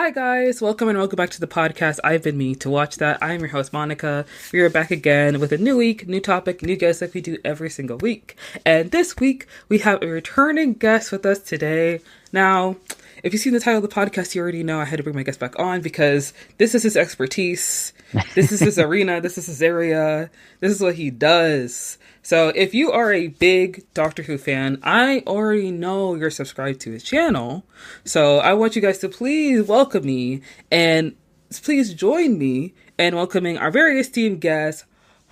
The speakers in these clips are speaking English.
Hi guys, welcome back to the podcast. I've been meaning to watch that. I'm your host Monica. We are back again with a new week, new topic, new guests like we do every single week. And this week we have a returning guest with us today. Now, if you've seen the title of the podcast, you already know I had to bring my guest back on because this is his expertise. This is his arena. This is his area. This is what he does. So if you are a big Doctor Who fan, I already know you're subscribed to his channel. So I want you guys to please welcome me and please join me in welcoming our very esteemed guest,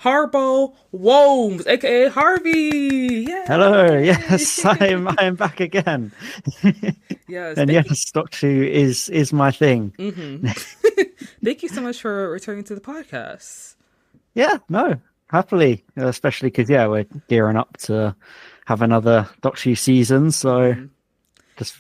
Harbo Wholmes, aka Harvey. Yay! Hello, yes, I am back again. Yes, and yes, Doctor Who is my thing. Mm-hmm. Thank you so much for returning to the podcast. Yeah, no, happily, especially because we're gearing up to have another Doctor Who season, so just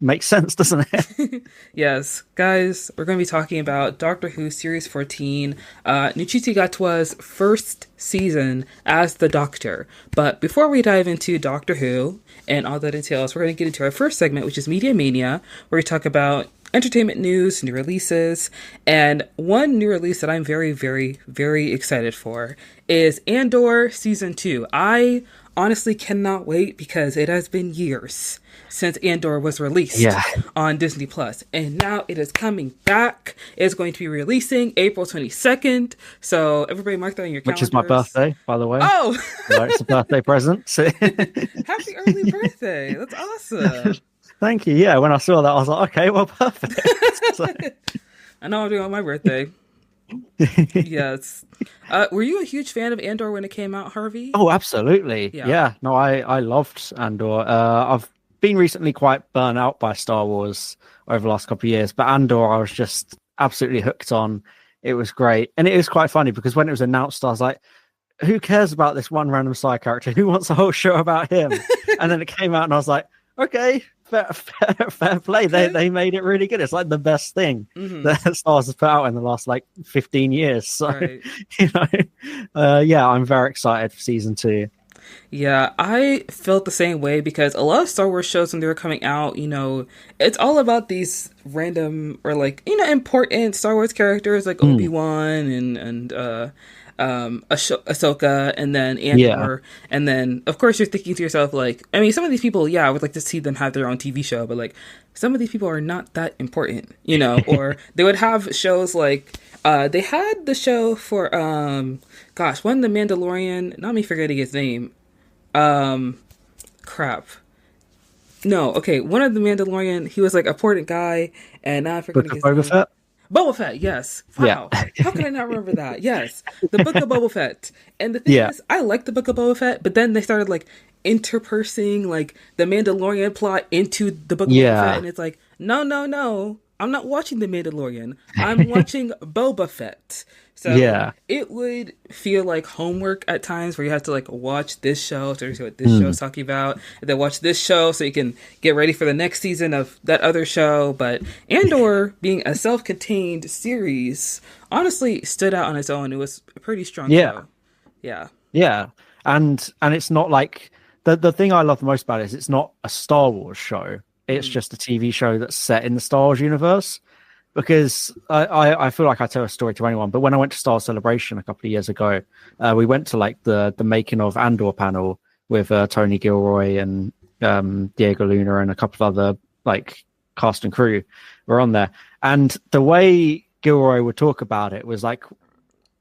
makes sense, doesn't it? Yes, guys, we're going to be talking about Doctor Who Series 14, Ncuti Gatwa's first season as the Doctor. But before we dive into Doctor Who and all that entails, we're going to get into our first segment, which is Media Mania, where we talk about entertainment news, new releases, and one new release that I'm very, very, very excited for is Andor Season 2. I honestly cannot wait because it has been years since Andor was released on Disney Plus, and now it is coming back. It's going to be releasing April 22nd, so everybody mark that on your calendars. Which is my birthday, by the way. Oh! So it's a birthday present. So. Happy early birthday! That's awesome. Thank you. Yeah, when I saw that, I was like, okay, well, perfect. So. I know I'm doing it on my birthday. Yes. Were you a huge fan of Andor when it came out, Harvey? Oh, absolutely. Yeah. No, I loved Andor. I've been recently quite burnt out by Star Wars over the last couple of years, but Andor I was just absolutely hooked on. It was great. And it was quite funny because when it was announced, I was like, who cares about this one random side character? Who wants a whole show about him? And then it came out and I was like, okay, fair play. They made it really good. It's like the best thing that Star Wars has put out in the last 15 years. So, I'm very excited for season 2. Yeah, I felt the same way because a lot of Star Wars shows when they were coming out, it's all about these random or important Star Wars characters like Obi-Wan and Ahsoka, and then Andor, and then of course you're thinking to yourself some of these people, I would like to see them have their own TV show, but some of these people are not that important, or they would have shows they had the show for one the Mandalorian, not me forgetting his name, crap. No, okay, one of the Mandalorian, he was a important guy, and now I forget his name. Fett? Boba Fett, yes. Wow. Yeah. How can I not remember that? Yes. The Book of Boba Fett. And the thing is, I like the Book of Boba Fett, but then they started interpersing the Mandalorian plot into the Book of Boba Fett, and it's no. I'm not watching The Mandalorian. I'm watching Boba Fett. So it would feel like homework at times where you have to watch this show to see what this show is talking about, and then watch this show so you can get ready for the next season of that other show. But Andor, being a self-contained series, honestly stood out on its own. It was a pretty strong show. Yeah. And it's not the thing I love the most about it is it's not a Star Wars show. It's just a TV show that's set in the Star Wars universe. Because I feel like I tell a story to anyone, but when I went to Star Wars Celebration a couple of years ago, we went to the making of Andor panel with Tony Gilroy and Diego Luna and a couple of other cast and crew were on there. And the way Gilroy would talk about it was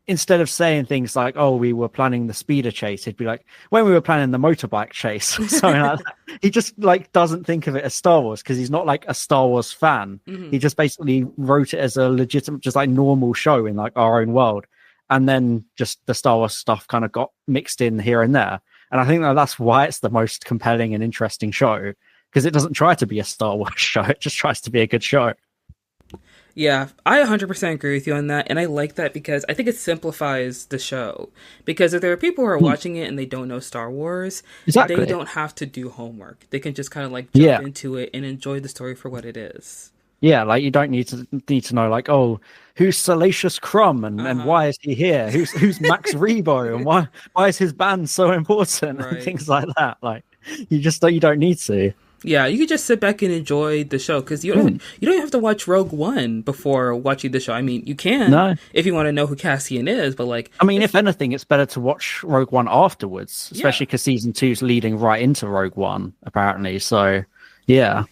instead of saying things like, oh, we were planning the speeder chase, he'd be like, when we were planning the motorbike chase, or something like that. He just doesn't think of it as Star Wars because he's not a Star Wars fan. He just basically wrote it as a legitimate, just normal show in our own world. And then just the Star Wars stuff kind of got mixed in here and there. And I think that's why it's the most compelling and interesting show, because it doesn't try to be a Star Wars show. It just tries to be a good show. Yeah, I 100% agree with you on that, and I like that because I think it simplifies the show. Because if there are people who are watching it and they don't know Star Wars, they don't have to do homework. They can just kind of jump into it and enjoy the story for what it is. Yeah, you don't need to know who's Salacious Crumb and why is he here? Who's Max Rebo and why is his band so important and things like that. You don't need to. Yeah, you could just sit back and enjoy the show because you don't have to watch Rogue One before watching the show. I mean, you can No, if you want to know who Cassian is, but like, I mean, if anything, it's better to watch Rogue One afterwards, yeah, especially because season two's leading right into Rogue One, apparently. So, yeah,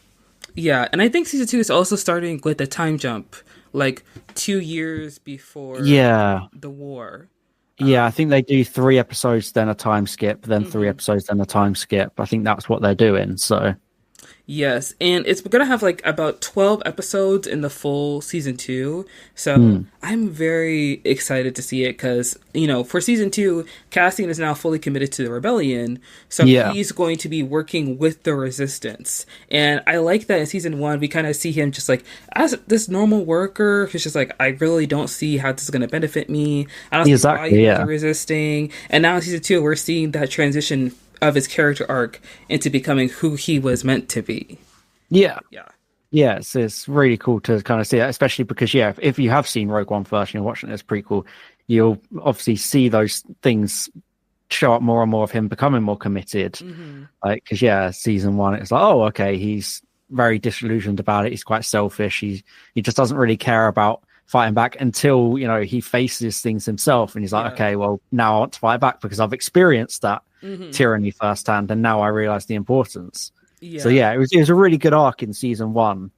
yeah, and I think season two is also starting with a time jump, like 2 years before yeah, the war. yeah. I think they do 3 episodes, then a time skip, then three Mhm. episodes, then a time skip. I think that's what they're doing. So, Yes, and it's gonna have like about 12 episodes in the full season two. So hmm, I'm very excited to see it because, for season two, Cassian is now fully committed to the rebellion. So yeah, he's going to be working with the resistance. And I like that in season one, we kind of see him just like as this normal worker who's just like, I really don't see how this is going to benefit me. I don't see why exactly, you guys are yeah, resisting. And now in season two, we're seeing that transition of his character arc into becoming who he was meant to be. yeah. Yeah. Yeah, it's really cool to kind of see that, especially because if you have seen Rogue One first and you're watching this prequel, you'll obviously see those things show up more and more of him becoming more committed. Hmm. Like, because season one, it's like, oh, okay, he's very disillusioned about it. He's quite selfish. He just doesn't really care about fighting back until he faces things himself, and he's like, Yeah. okay, well now I want to fight back because I've experienced that Hmm. tyranny firsthand, and now I realize the importance. So Yeah. yeah, it was a really good arc in season one,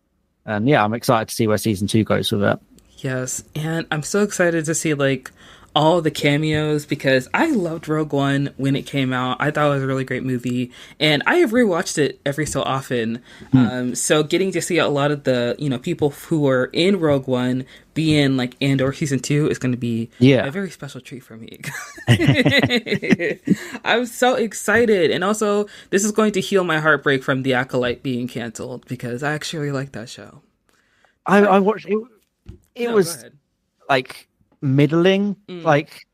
and yeah, I'm excited to see where season two goes with it. Yes. And I'm so excited to see like all the cameos because I loved Rogue One when it came out. I thought it was a really great movie, and I have rewatched it every so often. Hmm. So getting to see a lot of the people who were in Rogue One be in like Andor season two is going to be a Yeah, very special treat for me. I'm so excited, and also this is going to heal my heartbreak from The Acolyte being canceled because I actually really like that show. I watched it. It No, go was ahead. like middling. Mm, Like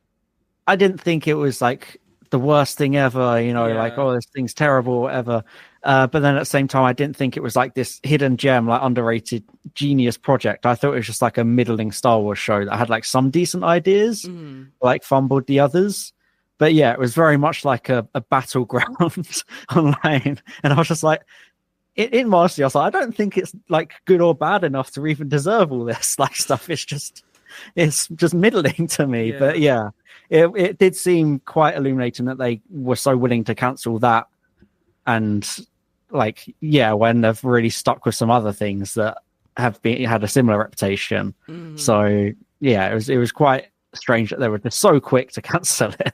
I didn't think it was like the worst thing ever. Like, yeah. oh, this thing's terrible, or whatever. But then at the same time, I didn't think it was like this hidden gem, like underrated genius project. I thought it was just like a middling Star Wars show that had like some decent ideas, Mm, like fumbled the others. But yeah, it was very much like a battleground online. And I was just like, in Marcy, I was like, I don't think it's like good or bad enough to even deserve all this like stuff. It's just middling to me. But yeah. yeah, it did seem quite illuminating that they were so willing to cancel that, and like when they've really stuck with some other things that have been had a similar reputation. Mm. So yeah, it was quite strange that they were just so quick to cancel it.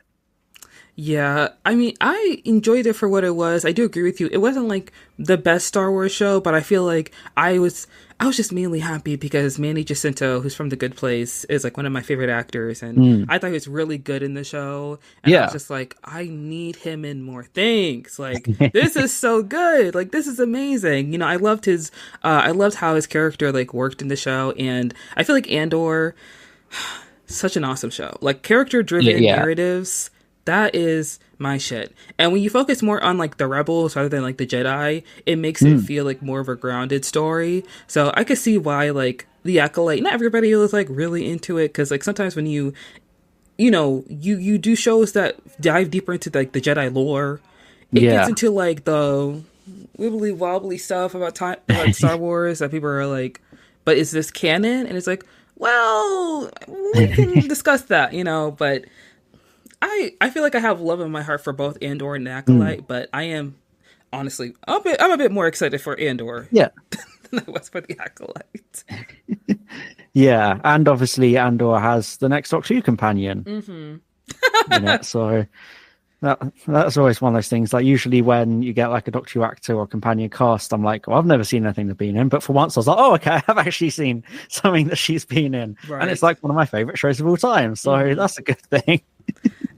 Yeah, I mean, I enjoyed it for what it was. I do agree with you. It wasn't like the best Star Wars show, but I feel like I was just mainly happy because Manny Jacinto, who's from The Good Place, is like one of my favorite actors, and Mm, I thought he was really good in the show. And I was yeah. just like, I need him in more things. Like, this is so good. Like, this is amazing. I loved how his character like worked in the show, and I feel like Andor, such an awesome show. Like character Yeah, driven yeah. narratives, that is my shit. And when you focus more on like the rebels rather than like the Jedi, it makes it Mm, feel like more of a grounded story. So I could see why like the Acolyte, not everybody was like really into it because like sometimes when you do shows that dive deeper into like the Jedi lore, it gets yeah. into like the wibbly wobbly stuff about time about Star Wars that people are like, but is this canon? And it's like, well, we can discuss that, but I feel like I have love in my heart for both Andor and Mm, Acolyte, but I am honestly I'm a bit more excited for Andor yeah. than I was for the Acolyte. Yeah, and obviously Andor has the next Doctor Who companion Hmm. in it, so that's always one of those things. Like usually when you get like a Doctor Who actor or companion cast, I'm like, well, I've never seen anything they've been in, but for once I was like, oh, okay, I have actually seen something that she's been in, and it's Right. like one of my favorite shows of all time. So Hmm. that's a good thing.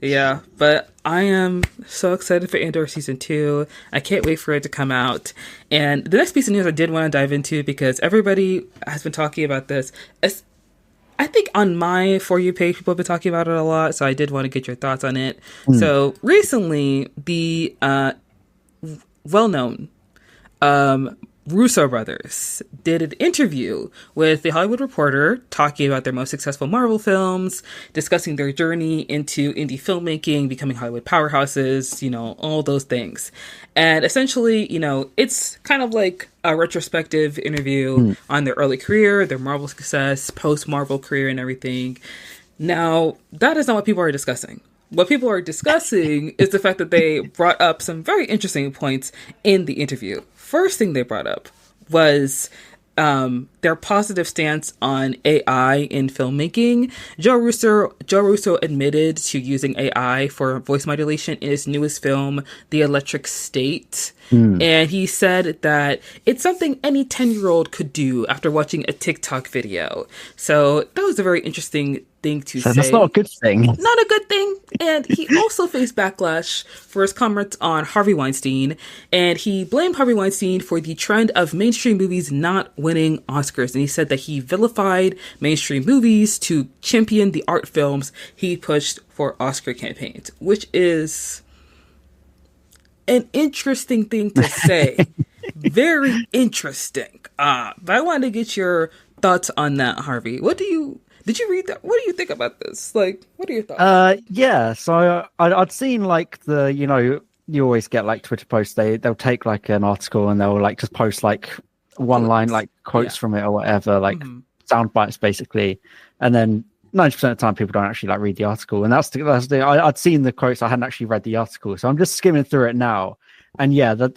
Yeah, but I am so excited for Andor season two. I can't wait for it to come out. And the next piece of news I did want to dive into because everybody has been talking about this. I think on my For You page, people have been talking about it a lot, so I did want to get your thoughts on it. Mm, So recently, the well known Russo brothers did an interview with the Hollywood Reporter talking about their most successful Marvel films, discussing their journey into indie filmmaking, becoming Hollywood powerhouses, all those things. And essentially, it's kind of like a retrospective interview on their early career, their Marvel success, post-Marvel career and everything. Now, that is not what people are discussing. What people are discussing is the fact that they brought up some very interesting points in the interview. First thing they brought up was their positive stance on AI in filmmaking. Joe Russo admitted to using AI for voice modulation in his newest film, The Electric State. And he said that it's something any 10-year-old could do after watching a TikTok video. So that was a very interesting thing to say. That's not a good thing. Not a good thing. And he also faced backlash for his comments on Harvey Weinstein. And he blamed Harvey Weinstein for the trend of mainstream movies not winning Oscars. And he said that he vilified mainstream movies to champion the art films he pushed for Oscar campaigns, which is an interesting thing to say. Very interesting. But I wanted to get your thoughts on that, Harvey. Did you read that? What do you think about this? Like, what are your thoughts? Yeah. So I'd seen like you always get like Twitter posts. They'll take like an article and they'll like just post like one line, like quotes from it or whatever, like sound bites basically. And then 90% of the time people don't actually like read the article. And I'd seen the quotes. I hadn't actually read the article. So I'm just skimming through it now. And yeah, that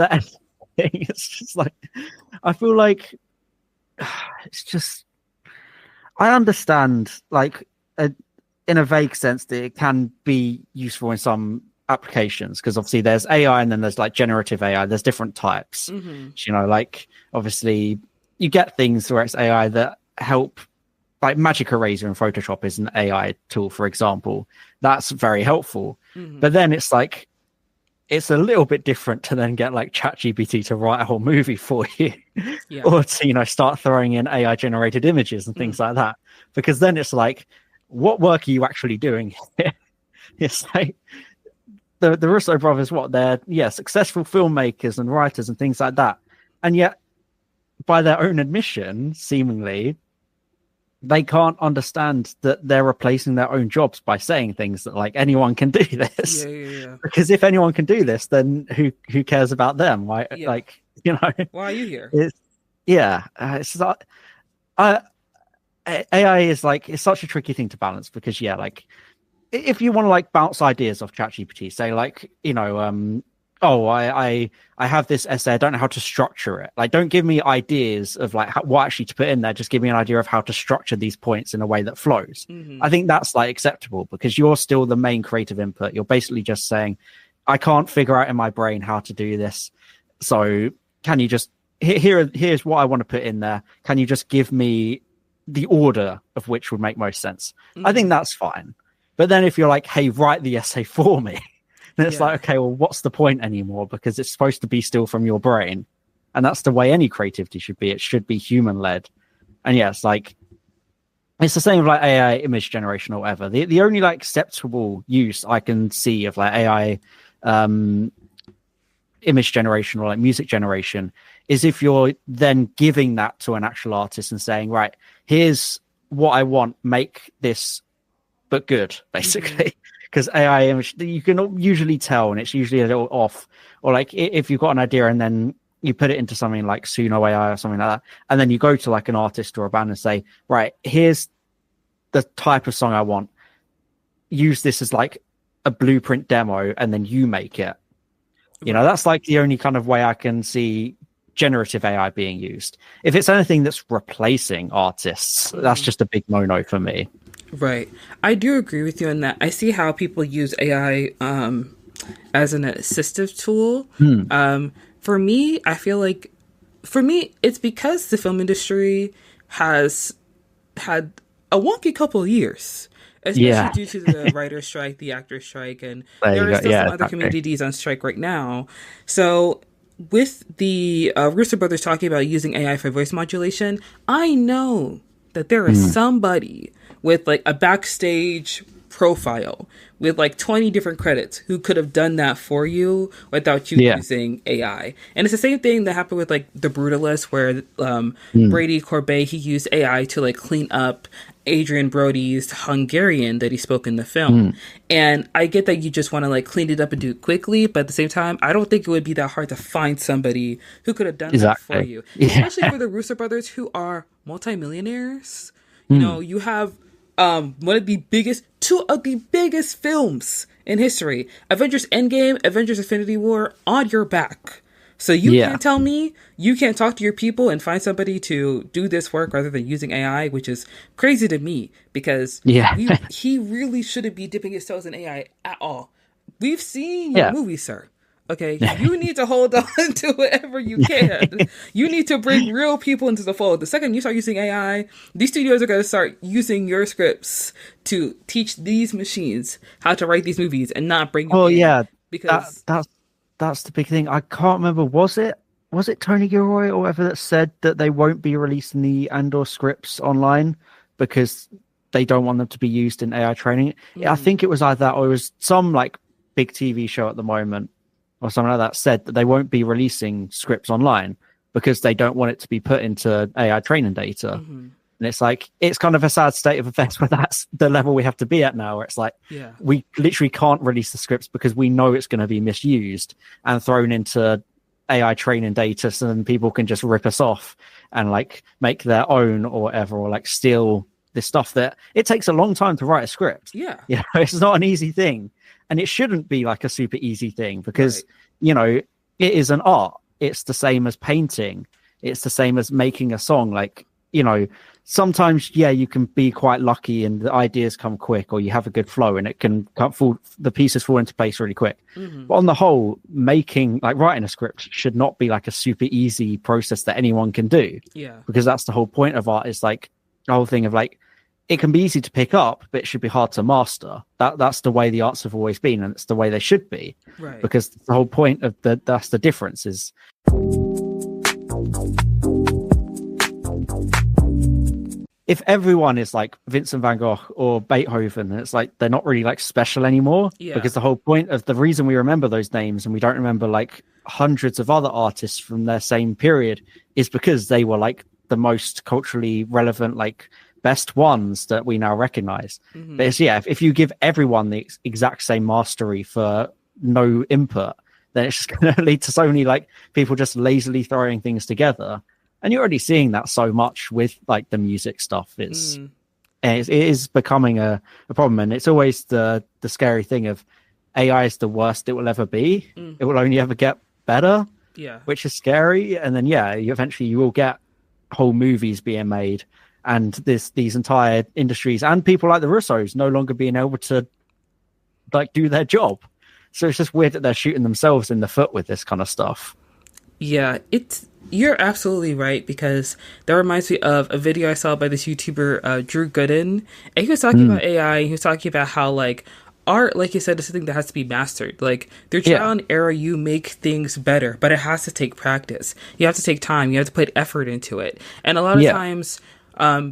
thing, it's just like, I feel like it's just, I understand, like, in a vague sense, that it can be useful in some applications, because obviously there's AI and then there's like generative AI. There's different types. Like obviously you get things where it's AI that help, like Magic Eraser in Photoshop is an AI tool, for example. That's very helpful. But then it's like, it's a little bit different to then get like ChatGPT to write a whole movie for you, or to start throwing in AI generated images and things like that. Because then it's like, what work are you actually doing here? It's like the Russo brothers, they're successful filmmakers and writers and things like that, and yet by their own admission, seemingly, they can't understand that they're replacing their own jobs by saying things that like anyone can do this. Because if anyone can do this, then who cares about them? Right? Like, why are you here? It's not. AI is like, it's such a tricky thing to balance, because like if you want to like bounce ideas off ChatGPT, say like I have this essay, I don't know how to structure it. Like, don't give me ideas of like what actually to put in there. Just give me an idea of how to structure these points in a way that flows. I think that's like acceptable, because you're still the main creative input. You're basically just saying, I can't figure out in my brain how to do this. So can you just, here's what I want to put in there. Can you just give me the order of which would make most sense? I think that's fine. But then if you're like, hey, write the essay for me, then it's like, okay, well, what's the point anymore? Because it's supposed to be still from your brain. And that's the way any creativity should be. It should be human-led. And it's like, it's the same with like AI image generation or whatever. The only like acceptable use I can see of like AI image generation or like music generation is if you're then giving that to an actual artist and saying, right, here's what I want, make this but good, basically. Because AI image, you can usually tell, and it's usually a little off. Or like if you've got an idea and then you put it into something like Suno AI or something like that, and then you go to like an artist or a band and say, right, here's the type of song I want. Use this as like a blueprint demo, and then you make it. That's like the only kind of way I can see generative AI being used. If it's anything that's replacing artists, that's just a big no-no for me. Right. I do agree with you on that. I see how people use AI as an assistive tool. For me, I feel like, it's because the film industry has had a wonky couple of years, especially due to the writer's strike, the actor's strike, and there are still some other communities on strike right now. So with the Russo brothers talking about using AI for voice modulation, I know that there is somebody with like a backstage profile with like 20 different credits who could have done that for you without you using AI. And it's the same thing that happened with like The Brutalist, where Brady Corbet, he used AI to like clean up Adrian Brody's Hungarian that he spoke in the film. And I get that you just want to like clean it up and do it quickly, but at the same time, I don't think it would be that hard to find somebody who could have done that for you. Especially for the Russo brothers, who are multimillionaires. You know, you have one of the biggest, two of the biggest films in history, Avengers Endgame, Avengers Infinity War, on your back. So you can't tell me you can't talk to your people and find somebody to do this work rather than using AI, which is crazy to me, because he really shouldn't be dipping his toes in AI at all. We've seen your movie, sir. Okay, you need to hold on to whatever you can. You need to bring real people into the fold. The second you start using AI, these studios are going to start using your scripts to teach these machines how to write these movies and not bring you in. Because that's the big thing. I can't remember. Was it Tony Gilroy or whatever that said that they won't be releasing the Andor scripts online because they don't want them to be used in AI training? I think it was either that or it was some like big TV show at the moment or something like that said that they won't be releasing scripts online because they don't want it to be put into AI training data. And it's like, it's kind of a sad state of affairs, but that's the level we have to be at now, where it's like, we literally can't release the scripts because we know it's going to be misused and thrown into AI training data, so then people can just rip us off and like make their own or whatever, or like steal this stuff that it takes a long time to write a script. You know, it's not an easy thing. And it shouldn't be like a super easy thing because, you know, it is an art. It's the same as painting. It's the same as making a song. Like, you know, sometimes, you can be quite lucky and the ideas come quick, or you have a good flow and it can the pieces fall into place really quick. But on the whole, writing a script should not be like a super easy process that anyone can do. Because that's the whole point of art, is like the whole thing of like, it can be easy to pick up, but it should be hard to master. That's the way the arts have always been, and it's the way they should be. Because the whole point of that's the difference is. If everyone is like Vincent van Gogh or Beethoven, it's like they're not really like special anymore. Because the whole point of the reason we remember those names and we don't remember like hundreds of other artists from their same period is because they were like the most culturally relevant, like best ones that we now recognize. But it's, if you give everyone the exact same mastery for no input, then it's just going to lead to so many like people just lazily throwing things together. And you're already seeing that so much with like the music stuff. It is becoming a problem, and it's always the scary thing of AI is the worst it will ever be. It will only ever get better, which is scary. And then eventually you will get whole movies being made, and these entire industries and people like the Russos no longer being able to like do their job. So it's just weird that they're shooting themselves in the foot with this kind of stuff. You're absolutely right, because that reminds me of a video I saw by this YouTuber, Drew Gooden, and he was talking about AI. He was talking about how like art, like you said, is something that has to be mastered. Like through trial and error, you make things better, but it has to take practice. You have to take time. You have to put effort into it. And a lot of times,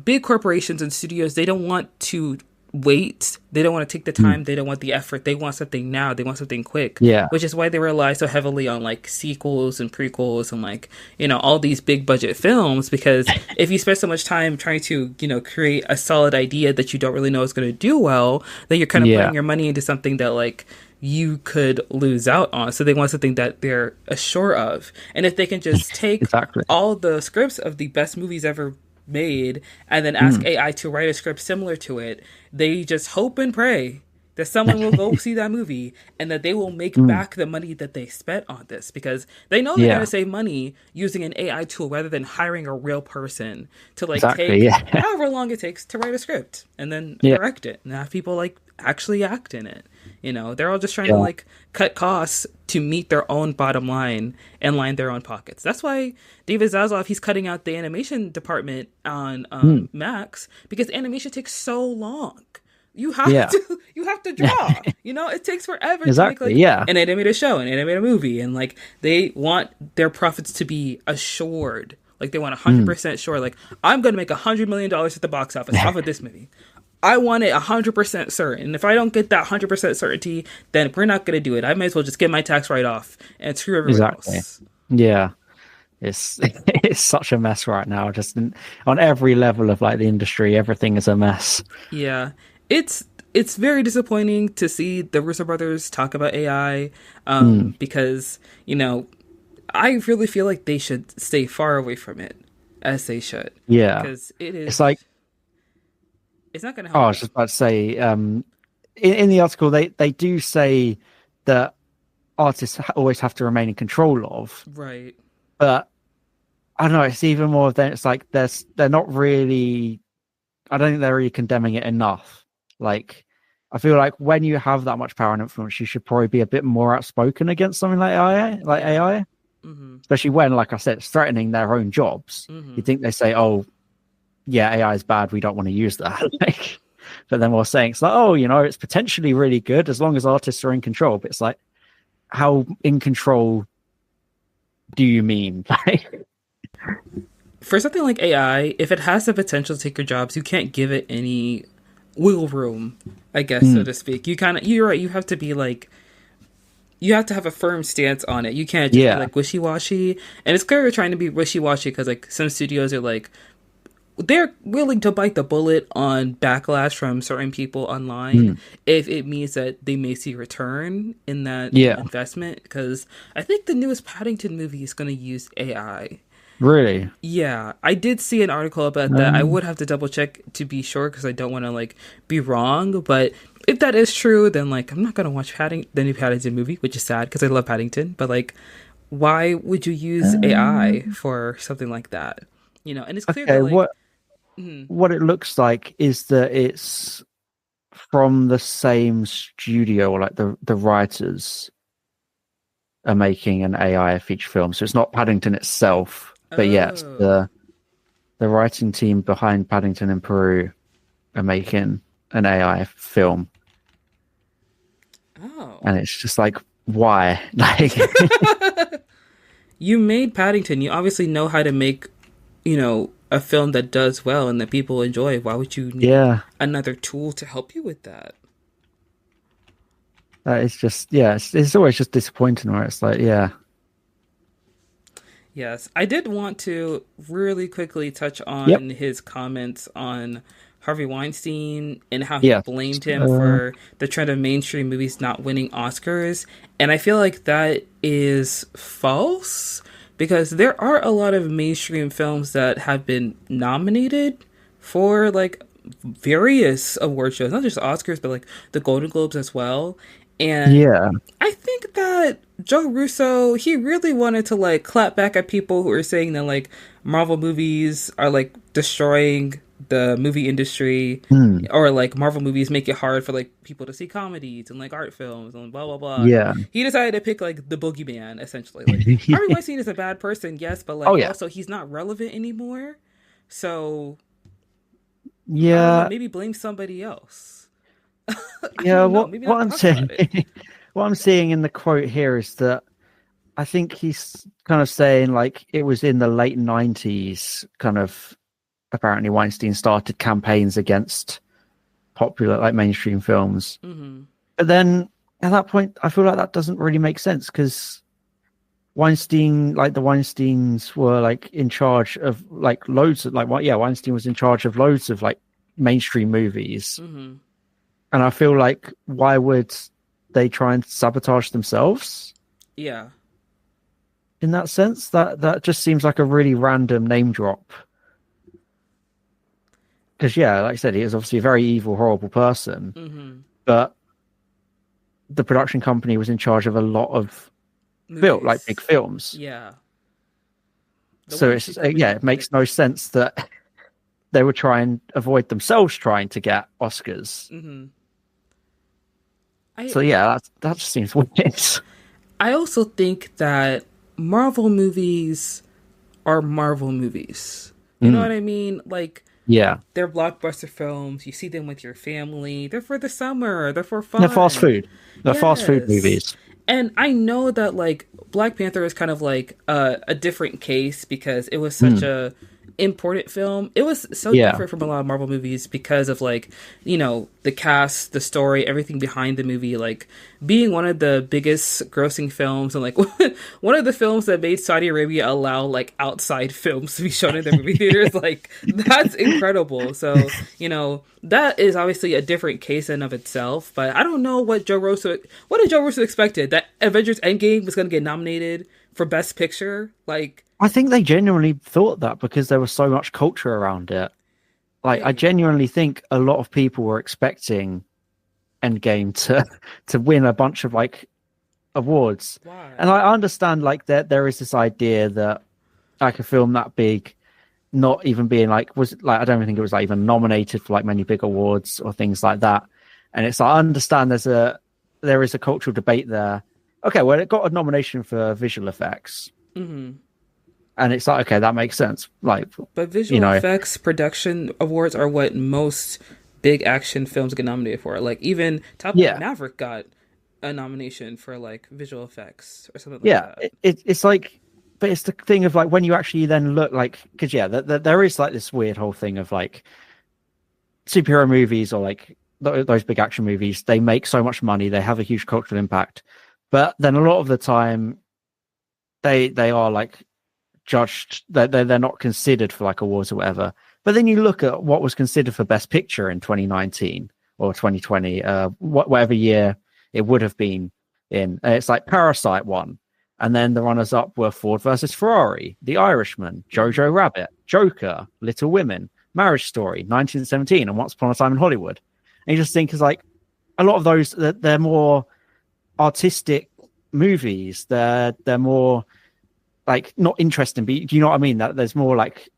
big corporations and studios, they don't want to wait. They don't want to take the time. They don't want the effort. They want something now. They want something quick. Which is why they rely so heavily on like sequels and prequels and like, you know, all these big budget films, because if you spend so much time trying to, you know, create a solid idea that you don't really know is going to do well, then you're kind of putting your money into something that like you could lose out on. So they want something that they're sure of. And if they can just take all the scripts of the best movies ever made and then ask AI to write a script similar to it, they just hope and pray that someone will go see that movie and that they will make back the money that they spent on this, because they know they're going to save money using an AI tool rather than hiring a real person to like take however long it takes to write a script and then direct it and have people like actually act in it. You know, they're all just trying to like cut costs to meet their own bottom line and line their own pockets. That's why David Zaslav, he's cutting out the animation department on Max, because animation takes so long. You have to draw. You know, it takes forever to make like an animated show, an animated movie, and like they want their profits to be assured. Like they want 100% sure. Like, I'm going to make $100 million at the box office off of this movie. I want it 100% certain. If I don't get that 100% certainty, then we're not going to do it. I might as well just get my tax write-off and screw everyone Exactly. else. Yeah. It's it's such a mess right now. On every level of like the industry, everything is a mess. Yeah, it's very disappointing to see the Russo brothers talk about AI, because I really feel like they should stay far away from it, as they should, Yeah. because It's like, it's not going to oh, help I was them. just about to say, in the article, they do say that artists always have to remain in control of, Right. but I don't know. It's even more than it's like they're not really. I don't think they're really condemning it enough. Like, I feel like when you have that much power and influence, you should probably be a bit more outspoken against something like Yeah. AI, Mhm. especially when, like I said, it's threatening their own jobs. You Mhm. think they say, "Oh, yeah, AI is bad. We don't want to use that." Like, but then we're saying it's like, "Oh, it's potentially really good as long as artists are in control." But it's like, how in control do you mean? Like, For something like AI, if it has the potential to take your jobs, you can't give it any wiggle room, I guess, so mm, to speak. You're right. You have to be like, you have to have a firm stance on it. You can't just be yeah, like wishy washy. And it's clear you're trying to be wishy washy because like some studios are like, they're willing to bite the bullet on backlash from certain people online mm, if it means that they may see return in that yeah, investment. Because I think the newest Paddington movie is going to use AI. really. Yeah, I did see an article about that. I Um, would have to double check to be sure because I don't want to like be wrong. But if that is true, then like I'm not gonna watch the new Paddington movie, which is sad because I love Paddington. But like, why would you use AI um, for something like that? And it's clear that okay, like, what mm, what it looks like is that it's from the same studio, or like the writers are making an AI feature film. So it's not Paddington itself, but yes, oh, the writing team behind Paddington in Peru are making an AI film, oh, and it's just like, why? Like, you made Paddington. You obviously know how to make, a film that does well and that people enjoy. Why would you need yeah, another tool to help you with that? it's just, yeah, it's always just disappointing where it's like, yeah, Yes, I did want to really quickly touch yep, on his comments on Harvey Weinstein and how he yeah, blamed him for the trend of mainstream movies not winning Oscars. And I feel like that is false because there are a lot of mainstream films that have been nominated for like various award shows, not just Oscars, but like the Golden Globes as well. And yeah, I think that Joe Russo, he really wanted to like clap back at people who are saying that like Marvel movies are like destroying the movie industry, mm, or like Marvel movies make it hard for like people to see comedies and like art films and blah blah blah. And yeah. he decided to pick like the boogeyman essentially. Like Harvey Weinstein is a bad person, yes, but Oh like yeah, also he's not relevant anymore. So I don't know, yeah, maybe blame somebody else. I yeah. don't know, What maybe what not I'm talk about saying, it. what I'm seeing in the quote here is that I think he's kind of saying like it was in the late '90s, kind of apparently Weinstein started campaigns against popular like mainstream films. Hmm. But then at that point, I feel like that doesn't really make sense because Weinstein, like the Weinsteins were like in charge of like loads of like what, yeah, Weinstein was in charge of loads of like mainstream movies. Hmm. And I feel like why would they try and sabotage themselves Yeah. in that sense? That just seems like a really random name drop. Because yeah, like I said, he is obviously a very evil, horrible person, Hmm. but the production company was in charge of a lot of like big Movies. films. Yeah. The So Weinstein it's Company, yeah, it makes no sense that they would try and avoid themselves trying to get Oscars. hmm I So yeah, that just seems weird. I also think that Marvel movies are Marvel movies. You know Mm, what I mean? Like yeah, they're blockbuster films. You see them with your family. They're for the summer. They're for they're fast fun. food. They're fast food Yes. movies. And I know that like Black Panther is kind of like a different case because it was such Mm, a important film. It was so Yeah. different from a lot of Marvel movies because of like, the cast, the story, everything behind the movie, like being one of the biggest grossing films and like one of the films that made Saudi Arabia allow like outside films to be shown in their movie theaters. Like that's incredible. So, that is obviously a different case in of itself, but I don't know what did Joe Russo expected that Avengers Endgame was going to get nominated for Best Picture? Like, I think they genuinely thought that because there was so much culture around it. Like, I genuinely think a lot of people were expecting Endgame to win a bunch of like awards. why? And I understand like that there is this idea that like a film that big not even being like I don't even think it was like even nominated for like many big awards or things like that. And it's I understand there is a cultural debate there. Okay, well it got a nomination for visual effects. Mm-hmm. And it's like, okay, that makes sense. Like, but visual effects production awards are what most big action films get nominated for. Like even Top Gun Maverick got a nomination for like visual effects or something like that. It's like, but it's the thing of like when you actually then look like, because there is like this weird whole thing of like superhero movies or like those big action movies. They make so much money, they have a huge cultural impact, but then a lot of the time they are like judged that they're not considered for like awards or whatever. But then you look at what was considered for Best Picture in 2019 or 2020, whatever year it would have been in. It's like Parasite won, and then the runners up were Ford versus Ferrari, The Irishman, Jojo Rabbit, Joker, Little Women, Marriage Story, 1917, and Once Upon a Time in Hollywood. And you just think is like a lot of those they're more artistic movies. They're more like not interesting, but do you know what I mean? That there's more like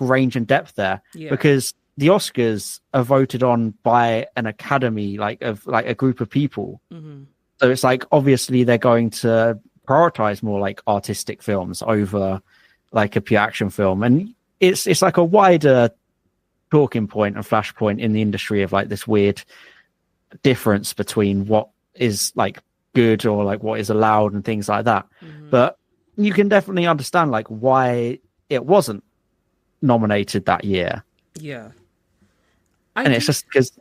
range and depth there because the Oscars are voted on by an academy, like of like a group of people. Mm-hmm. So it's like obviously they're going to prioritize more like artistic films over like a pure action film, and it's like a wider talking point and flashpoint in the industry of like this weird difference between what is like good or like what is allowed and things like that. Mm-hmm. But you can definitely understand like why it wasn't nominated that year. Yeah. It's just because,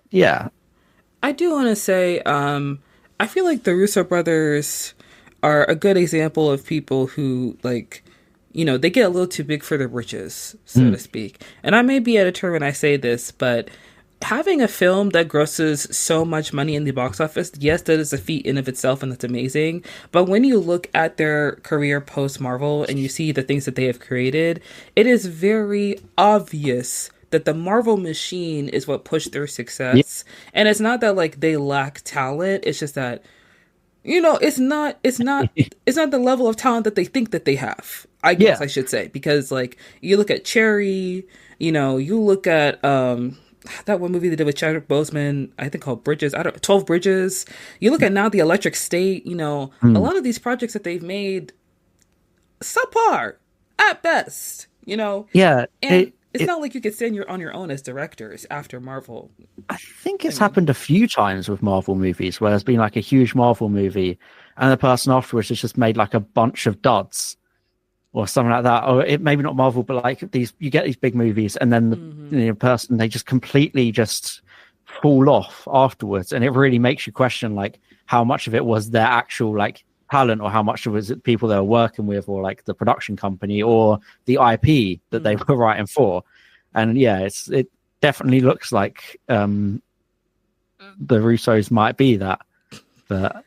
I do want to say, I feel like the Russo brothers are a good example of people who like, they get a little too big for their britches, so to speak. And I may be at a term when I say this, but having a film that grosses so much money in the box office, yes, that is a feat in of itself, and that's amazing. But when you look at their career post Marvel and you see the things that they have created, it is very obvious that the Marvel machine is what pushed their success. And it's not that like they lack talent. It's just that, it's not the level of talent that they think that they have. I guess I should say, because like you look at Cherry, you look at, that one movie they did with Chadwick Boseman, I think called 12 Bridges. You look at now The Electric State, a lot of these projects that they've made, subpar at best, Yeah. And it's not like you could stand on your own as directors after Marvel. I think it's happened a few times with Marvel movies where there's been like a huge Marvel movie and the person afterwards has just made like a bunch of duds or something like that. Or it maybe not Marvel, but like you get these big movies and then the person, they just completely just fall off afterwards. And it really makes you question like how much of it was their actual like talent or how much of it was people they were working with or like the production company or the IP that they were writing for. And it definitely looks like the Russos might be that. But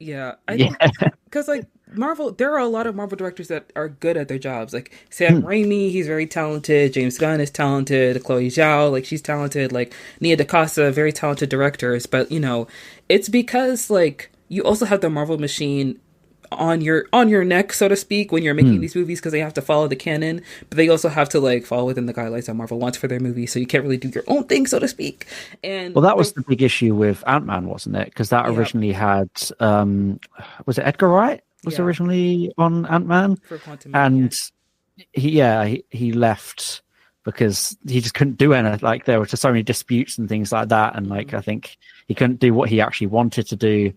because like Marvel, there are a lot of Marvel directors that are good at their jobs. Like Sam Raimi, he's very talented. James Gunn is talented. Chloe Zhao, like she's talented. Like Nia DaCosta, very talented directors. But it's because like you also have the Marvel machine on your neck, so to speak, when you're making these movies, because they have to follow the canon, but they also have to like fall within the guidelines that Marvel wants for their movies. So you can't really do your own thing, so to speak. And well, that was the big issue with Ant-Man, wasn't it? Because that originally had was it Edgar Wright was originally on Ant-Man, for Quantum and he left because he just couldn't do anything. Like there were just so many disputes and things like that, and like I think he couldn't do what he actually wanted to do.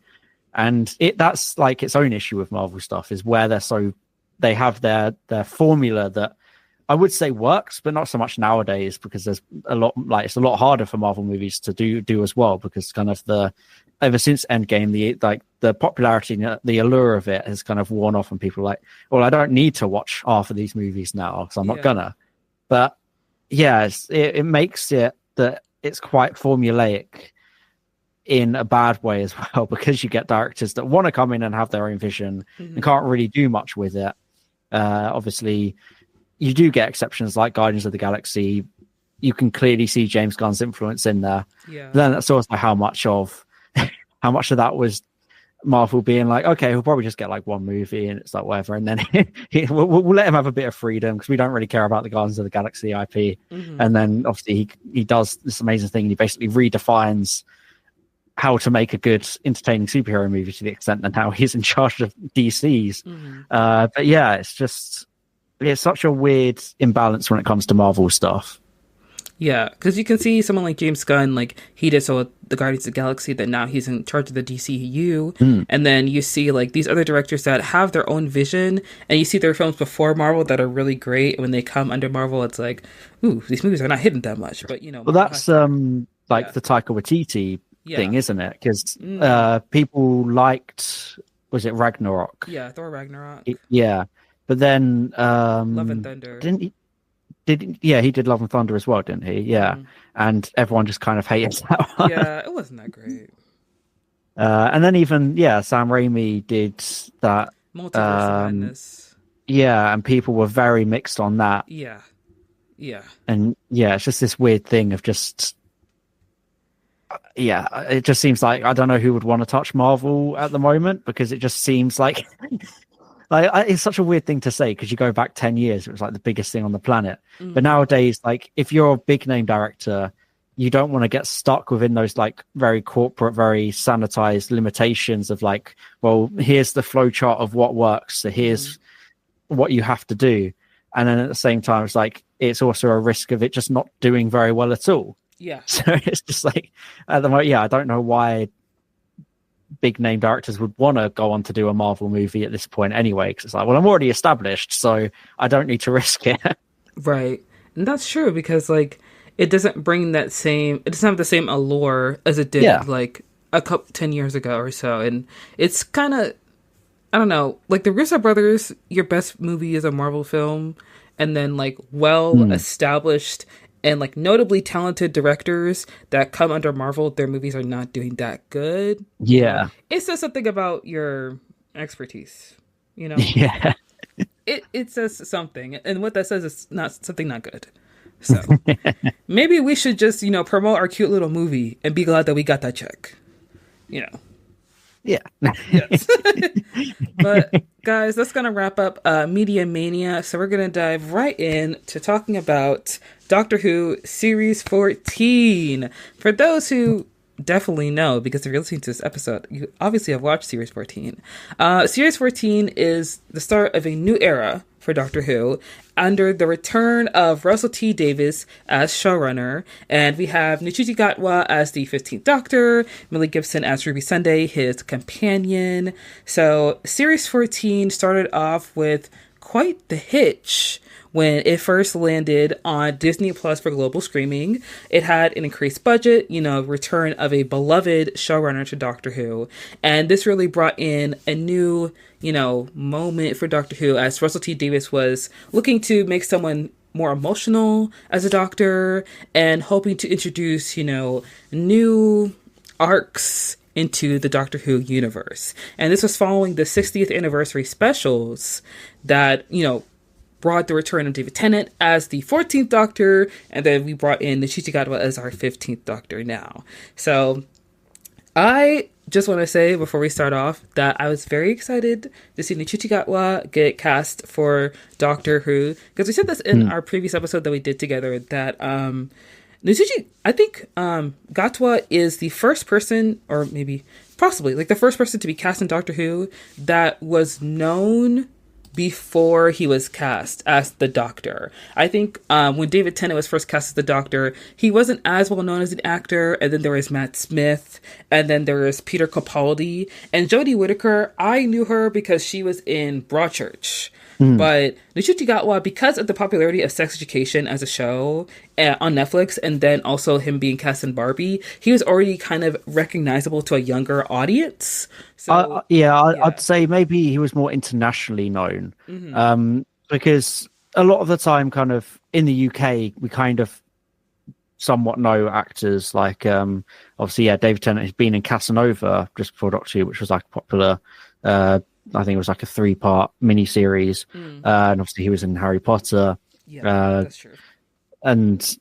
And that's like its own issue with Marvel stuff is where they have their formula that I would say works, but not so much nowadays, because there's a lot, like, it's a lot harder for Marvel movies to do as well, because kind of ever since Endgame, the popularity, the allure of it has kind of worn off, and people are like, well, I don't need to watch half of these movies now, so I'm not gonna. But yeah, it makes it that it's quite formulaic in a bad way as well, because you get directors that want to come in and have their own vision and can't really do much with it. Obviously, you do get exceptions like Guardians of the Galaxy. You can clearly see James Gunn's influence in there. Yeah. Then that's also how much of that was Marvel being like, okay, we'll probably just get like one movie, and it's like whatever. And then we'll let him have a bit of freedom, because we don't really care about the Guardians of the Galaxy IP. And then obviously he does this amazing thing, and he basically redefines how to make a good, entertaining superhero movie, to the extent that now he's in charge of DC's. But yeah, it's such a weird imbalance when it comes to Marvel stuff. Yeah, because you can see someone like James Gunn, like, he did so with the Guardians of the Galaxy, that now he's in charge of the DCU. And then you see, like, these other directors that have their own vision, and you see their films before Marvel that are really great. And when they come under Marvel, it's like, ooh, these movies are not hitting that much. But, you know. Well, that's the Taika Waititi thing, isn't it? Because people liked, was it Ragnarok? Yeah, Thor Ragnarok. Yeah. But then Love and Thunder. He did Love and Thunder as well, didn't he? Yeah. And everyone just kind of hated that one. Yeah, it wasn't that great. And then even Sam Raimi did that Multiverse of Madness. Yeah, and people were very mixed on that. Yeah. And it's just this weird thing of just it just seems like I don't know who would want to touch Marvel at the moment, because it just seems like it's such a weird thing to say, because you go back 10 years, it was like the biggest thing on the planet. But nowadays, like, if you're a big name director, you don't want to get stuck within those like very corporate, very sanitized limitations of like, well, here's the flow chart of what works, so here's what you have to do. And then at the same time, it's like, it's also a risk of it just not doing very well at all. Yeah. So it's just like, at the moment, I don't know why big name directors would want to go on to do a Marvel movie at this point anyway, because it's like, well, I'm already established, so I don't need to risk it. Right. And that's true, because like, it doesn't have the same allure as it did like 10 years ago or so. And it's kind of, I don't know, like the Russo brothers, your best movie is a Marvel film, and then like established and like notably talented directors that come under Marvel, their movies are not doing that good. Yeah. It says something about your expertise, you know? Yeah. It says something. And what that says is not good. So maybe we should just, promote our cute little movie and be glad that we got that check, Yeah. Yes. But guys, that's going to wrap up Media Mania. So we're going to dive right in to talking about Doctor Who Series 14. For those who definitely know, because they're listening to this episode, you obviously have watched Series 14. Series 14 is the start of a new era for Doctor Who, under the return of Russell T Davies as showrunner, and we have Ncuti Gatwa as the 15th Doctor, Millie Gibson as Ruby Sunday, his companion. So Series 14 started off with quite the hitch when it first landed on Disney Plus for global streaming. It had an increased budget, return of a beloved showrunner to Doctor Who. And this really brought in a new, moment for Doctor Who, as Russell T Davies was looking to make someone more emotional as a doctor and hoping to introduce, new arcs into the Doctor Who universe. And this was following the 60th anniversary specials that, brought the return of David Tennant as the 14th Doctor, and then we brought in Ncuti Gatwa as our 15th Doctor now. So I just want to say before we start off that I was very excited to see Ncuti Gatwa get cast for Doctor Who, because we said this in our previous episode that we did together, that Ncuti, I think Gatwa is the first person, or maybe possibly like the first person to be cast in Doctor Who that was known before he was cast as the Doctor. I think when David Tennant was first cast as the Doctor, he wasn't as well known as an actor, and then there was Matt Smith, and then there was Peter Capaldi, and Jodie Whittaker. I knew her because she was in Broadchurch. But Nchuti Gatwa, because of the popularity of Sex Education as a show on Netflix, and then also him being cast in Barbie, he was already kind of recognizable to a younger audience. So I'd say maybe he was more internationally known, because a lot of the time, kind of in the UK, we kind of somewhat know actors like obviously David Tennant has been in Casanova just before Doctor Who, which was like popular. I think it was like a 3-part miniseries, and obviously he was in Harry Potter. That's true. And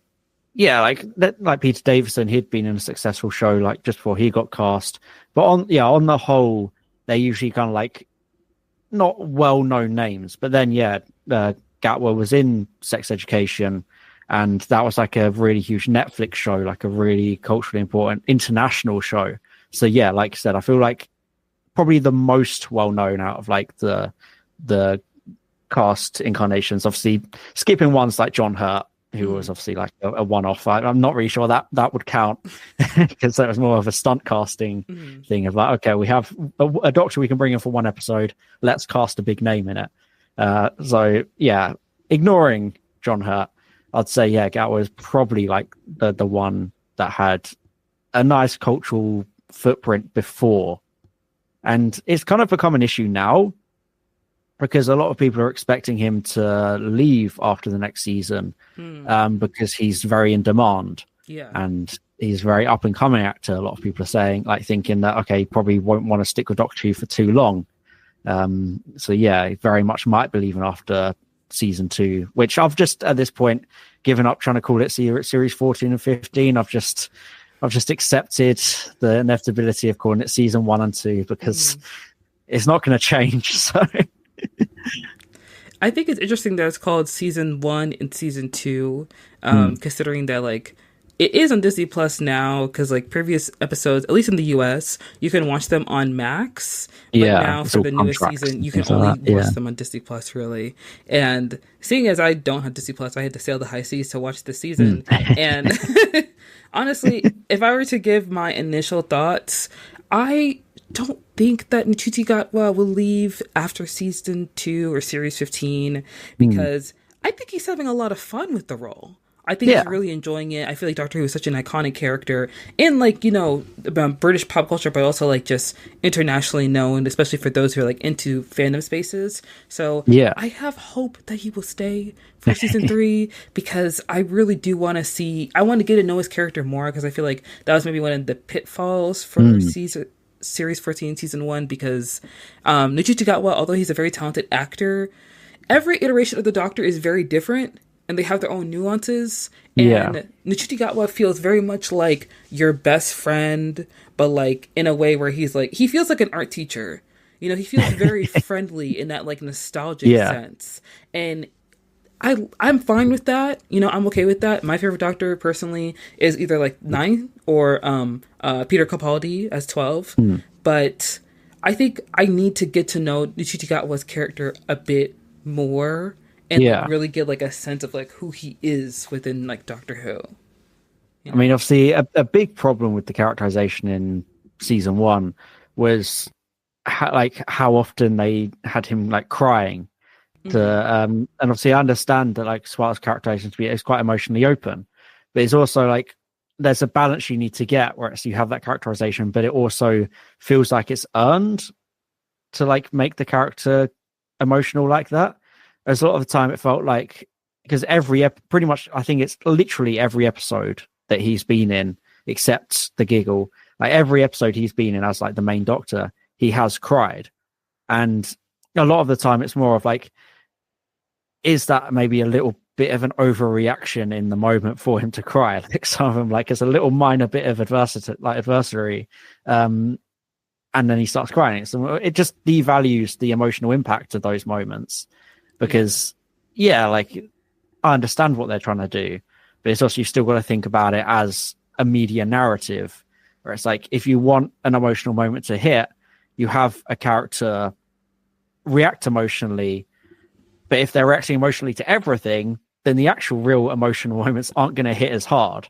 like Peter Davison, he'd been in a successful show like just before he got cast. But on the whole, they're usually kind of like not well-known names. But then Gatwa was in Sex Education, and that was like a really huge Netflix show, like a really culturally important international show. So like I said, I feel like probably the most well-known out of like the cast incarnations. Obviously, skipping ones like John Hurt, who was obviously like a one-off. I'm not really sure that would count because that was more of a stunt casting thing of like, okay, we have a doctor we can bring in for one episode. Let's cast a big name in it. So ignoring John Hurt, I'd say Gatwa is probably like the one that had a nice cultural footprint before. And it's kind of become an issue now because a lot of people are expecting him to leave after the next season because he's very in demand. Yeah. And he's a very up and coming actor. A lot of people are saying, like, thinking that, okay, he probably won't want to stick with Doctor Who for too long. So he very much might be leaving after season 2, which I've just at this point given up trying to call it series 14 and 15. I've just accepted the inevitability of calling it season 1 and 2 because it's not going to change. So I think it's interesting that it's called season 1 and season 2, considering that like it is on Disney Plus now, because like previous episodes, at least in the US, you can watch them on Max. But now for the newest season, you can only watch them on Disney Plus, really. And seeing as I don't have Disney Plus, I had to sail the high seas to watch the season. And honestly, if I were to give my initial thoughts, I don't think that Nchuti Gatwa will leave after season 2 or series 15 because I think he's having a lot of fun with the role. I think he's really enjoying it. I feel like Doctor Who is such an iconic character in, like, you know, British pop culture, but also like just internationally known, especially for those who are like into fandom spaces. So I have hope that he will stay for season 3 because I really do want to see. I want to get to know his character more because I feel like that was maybe one of the pitfalls for series 14 season 1 because Nchuti Gatwa, although he's a very talented actor, every iteration of the Doctor is very different. And they have their own nuances. And Nchuti Gatwa feels very much like your best friend, but like in a way where he's like, he feels like an art teacher. You know, he feels very friendly in that like nostalgic sense. And I'm fine with that. You know, I'm okay with that. My favorite Doctor personally is either like 9 or Peter Capaldi as 12. But I think I need to get to know Nchuti Gatwa's character a bit more. And like, really get like a sense of like who he is within like Doctor Who. You know? I mean, obviously, a big problem with the characterization in season 1 was how often they had him like crying. And obviously, I understand that like Swart's characterization is quite emotionally open, but it's also like there's a balance you need to get where it's you have that characterization, but it also feels like it's earned to like make the character emotional like that. As a lot of the time it felt like, because pretty much, I think it's literally every episode that he's been in, except The Giggle, like every episode he's been in as like the main Doctor, he has cried. And a lot of the time it's more of like, is that maybe a little bit of an overreaction in the moment for him to cry? Like some of them, like it's a little minor bit of adversary. And then he starts crying. So it just devalues the emotional impact of those moments. Because, like, I understand what they're trying to do, but it's also, you've still got to think about it as a media narrative, where it's like, if you want an emotional moment to hit, you have a character react emotionally, but if they're reacting emotionally to everything, then the actual real emotional moments aren't going to hit as hard.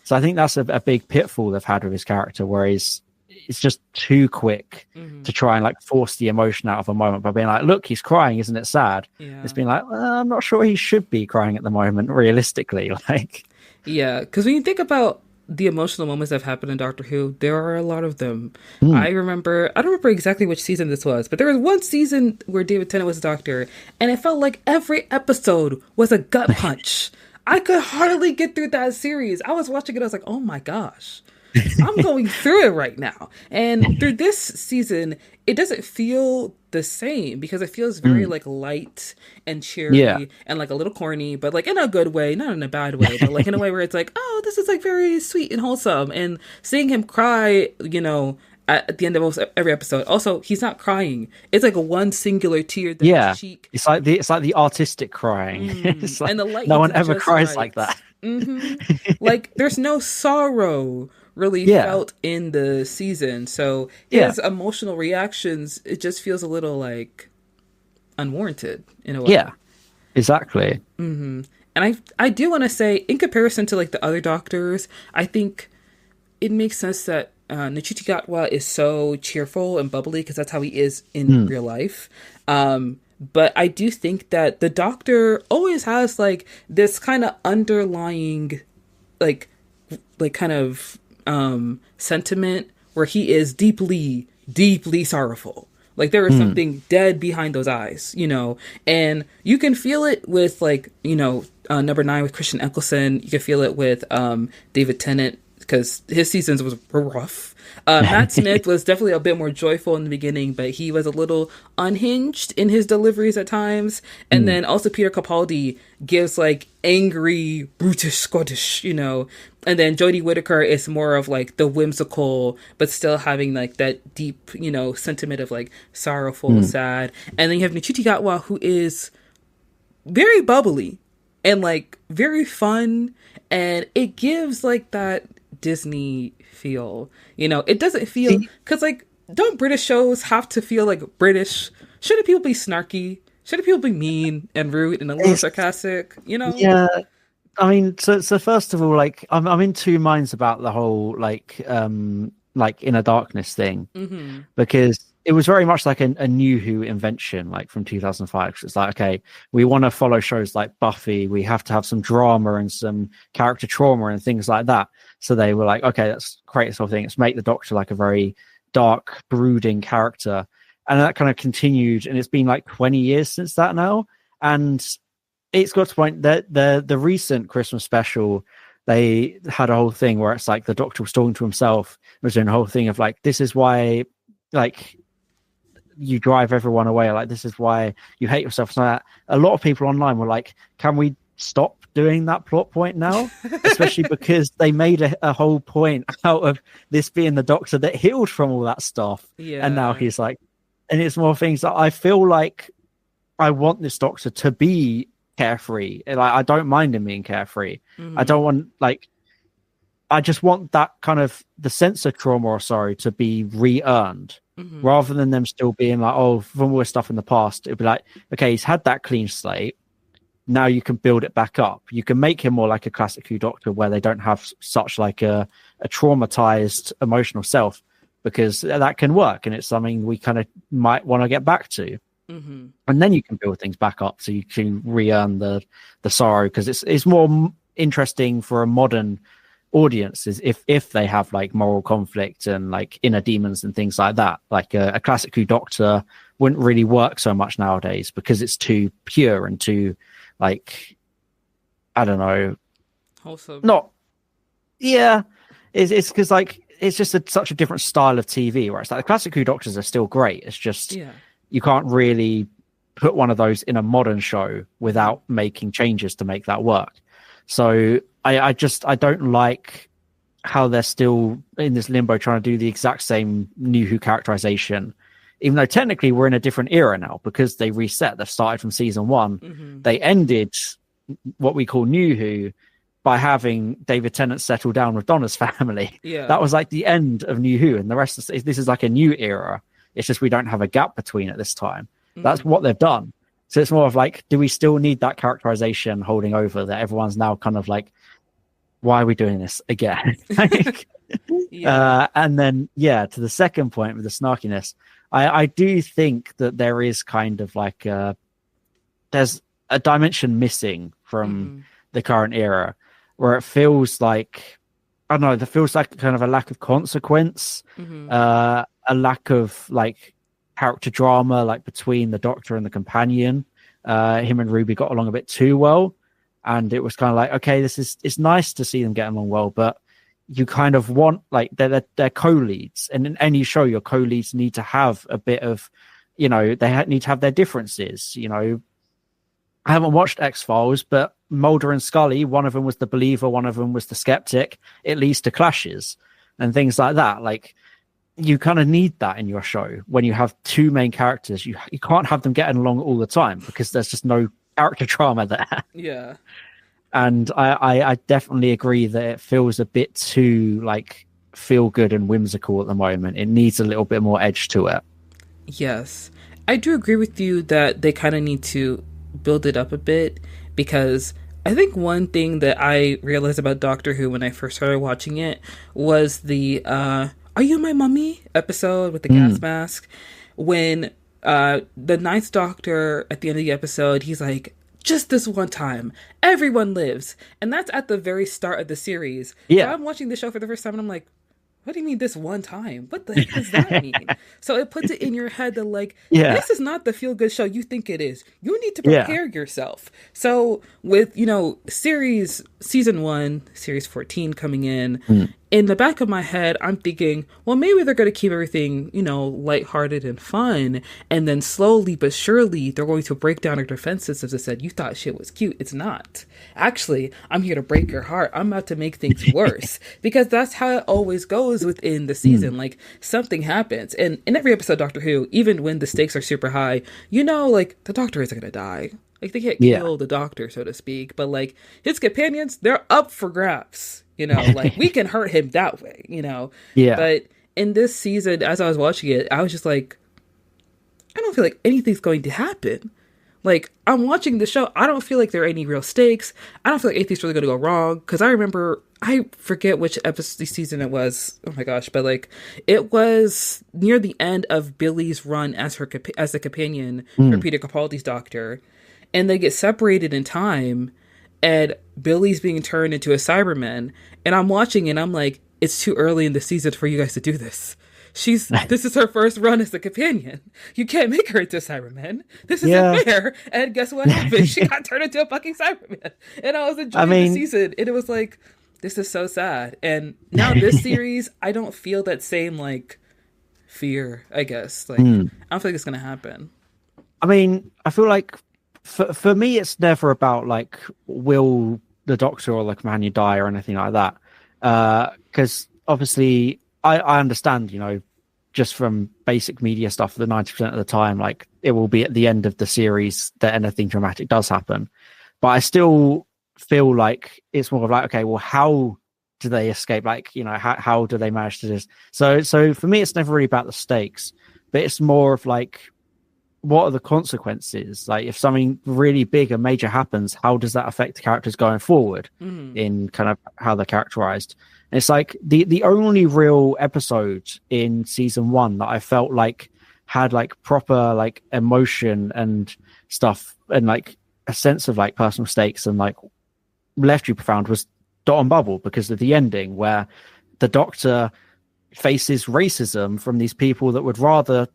So I think that's a big pitfall they've had with his character, where he's it's just too quick to try and like force the emotion out of a moment by being like, look, he's crying, isn't it sad? It's been like, I'm not sure he should be crying at the moment, realistically. Like, yeah, because when you think about the emotional moments that have happened in Doctor Who, there are a lot of them. I don't remember exactly which season this was, but there was one season where David Tennant was a doctor, and it felt like every episode was a gut punch. I could hardly get through that series. I was watching it, I was like, oh my gosh, I'm going through it right now. And through this season, it doesn't feel the same because it feels very like light and cheery and like a little corny, but like in a good way, not in a bad way, but like in a way where it's like, oh, this is like very sweet and wholesome. And seeing him cry, you know, at the end of almost every episode. Also, he's not crying. It's like a one singular tear down his cheek. It's like the artistic crying. It's like, and the light no one ever cries like that. Like there's no sorrow really felt in the season. So his emotional reactions, it just feels a little like unwarranted in a way. Yeah, exactly. And I do want to say, in comparison to like the other doctors, I think it makes sense that Ncuti Gatwa is so cheerful and bubbly because that's how he is in real life. But I do think that the Doctor always has like this kind of underlying like kind of sentiment where he is deeply, deeply sorrowful. Like there is something dead behind those eyes, you know, and you can feel it with like, you know, number 9 with Christian Eccleston. You can feel it with David Tennant because his seasons were rough. Matt Smith was definitely a bit more joyful in the beginning, but he was a little unhinged in his deliveries at times. And then also Peter Capaldi gives like angry, brutish Scottish, you know. And then Jodie Whittaker is more of like the whimsical, but still having like that deep, you know, sentiment of like sorrowful, sad. And then you have Ncuti Gatwa, who is very bubbly and like very fun. And it gives like that Disney feel, you know. It doesn't feel, because like, don't British shows have to feel like British? Shouldn't people be snarky? Shouldn't people be mean and rude and a little sarcastic, you know? Yeah, I mean, so first of all, like I'm in two minds about the whole like Inner Darkness thing, because it was very much like a New Who invention, like from 2005. It's like, okay, we want to follow shows like Buffy. We have to have some drama and some character trauma and things like that. So they were like, okay, let's create this whole thing. Let's make the Doctor like a very dark, brooding character. And that kind of continued. And it's been like 20 years since that now. And it's got to the point that the recent Christmas special, they had a whole thing where it's like the Doctor was talking to himself. It was doing a whole thing of like, this is why, like, you drive everyone away, like this is why you hate yourself. So that a lot of people online were like, can we stop doing that plot point now? Especially because they made a whole point out of this being the Doctor that healed from all that stuff, and now he's like, and it's more things that I feel like I want this Doctor to be carefree. Like I don't mind him being carefree. I don't want, like, I just want that kind of the sense of trauma or sorry to be re-earned. Rather than them still being like, oh, from all this stuff in the past, it'd be like, okay, he's had that clean slate. Now you can build it back up. You can make him more like a classic Who Doctor where they don't have such like a traumatized emotional self, because that can work. And it's something we kind of might want to get back to. And then you can build things back up so you can re-earn the sorrow, because it's more interesting for a modern audiences if they have like moral conflict and like inner demons and things like that. Like a classic Who Doctor wouldn't really work so much nowadays because it's too pure and too like, I don't know, wholesome. It's because like it's just such a different style of TV where it's like the classic Who Doctors are still great. It's just you can't really put one of those in a modern show without making changes to make that work. So I don't like how they're still in this limbo trying to do the exact same New Who characterization, even though technically we're in a different era now because they reset. They've started from season 1. They ended what we call New Who by having David Tennant settle down with Donna's family. That was like the end of New Who, and the rest of this is like a new era. It's just we don't have a gap between at this time. That's what they've done. So it's more of like, do we still need that characterization holding over that everyone's now kind of like, why are we doing this again? Yeah. And then, yeah, to the second point with the snarkiness, I do think that there is kind of like there's a dimension missing from Mm-hmm. the current era where it feels like, I don't know, there feels like kind of a lack of consequence, Mm-hmm. a lack of like character drama, like between the Doctor and the companion. Him and Ruby got along a bit too well, and it was kind of like, okay, it's nice to see them get along well, but you kind of want, like, they're co-leads, and in any show, your co-leads need to have a bit of, they need to have their differences. I haven't watched X-Files, but Mulder and Scully, one of them was the believer, one of them was the skeptic. It leads to clashes and things like that. Like, you kind of need that in your show when you have two main characters. You can't have them getting along all the time because there's just no character drama there. Yeah. And I definitely agree that it feels a bit too like feel good and whimsical at the moment. It needs a little bit more edge to it. Yes. I do agree with you that they kind of need to build it up a bit, because I think one thing that I realized about Doctor Who when I first started watching it was the Are You My Mummy episode with the gas mask. When the Ninth Doctor, at the end of the episode, he's like, just this one time, everyone lives. And that's at the very start of the series. Yeah. So I'm watching the show for the first time and I'm like, what do you mean this one time? What the heck does that mean? So it puts it in your head that, like, this is not the feel-good show you think it is. You need to prepare yourself. So with, season 1, series 14 coming in the back of my head, I'm thinking, well, maybe they're going to keep everything, lighthearted and fun. And then slowly but surely, they're going to break down our defense systems and said, you thought shit was cute. It's not. Actually, I'm here to break your heart. I'm about to make things worse. Because that's how it always goes within the season. Like, something happens. And in every episode of Doctor Who, even when the stakes are super high, like, the Doctor isn't going to die. Like, they can't kill the Doctor, so to speak. But, like, his companions, they're up for grabs. Like, we can hurt him that way, Yeah. But in this season, as I was watching it, I was just like, I don't feel like anything's going to happen. Like, I'm watching the show, I don't feel like there are any real stakes. I don't feel like anything's really going to go wrong. Because I forget which episode season it was. Oh my gosh. But, like, it was near the end of Billy's run as the companion for Peter Capaldi's Doctor. And they get separated in time. And Billy's being turned into a Cyberman, and I'm watching and I'm like, it's too early in the season for you guys to do this. This is her first run as the companion. You can't make her into a Cyberman. This isn't fair. And guess what happened? She got turned into a fucking Cyberman. And I was enjoying the season, and it was like, this is so sad. And now this series, I don't feel that same, like, fear, I guess. Like, I don't feel like it's going to happen. I mean, I feel like for me, it's never about, like, will the Doctor or the companion die or anything like that. Because obviously, I understand, just from basic media stuff, the 90% of the time, like, it will be at the end of the series that anything dramatic does happen. But I still feel like it's more of like, okay, well, how do they escape? Like, how do they manage to do this? So for me, it's never really about the stakes, but it's more of like, what are the consequences? Like, if something really big and major happens, how does that affect the characters going forward in kind of how they're characterized? And it's like the only real episode in season 1 that I felt like had like proper like emotion and stuff and like a sense of like personal stakes and like left you profound was Dot and Bubble, because of the ending where the Doctor faces racism from these people that would rather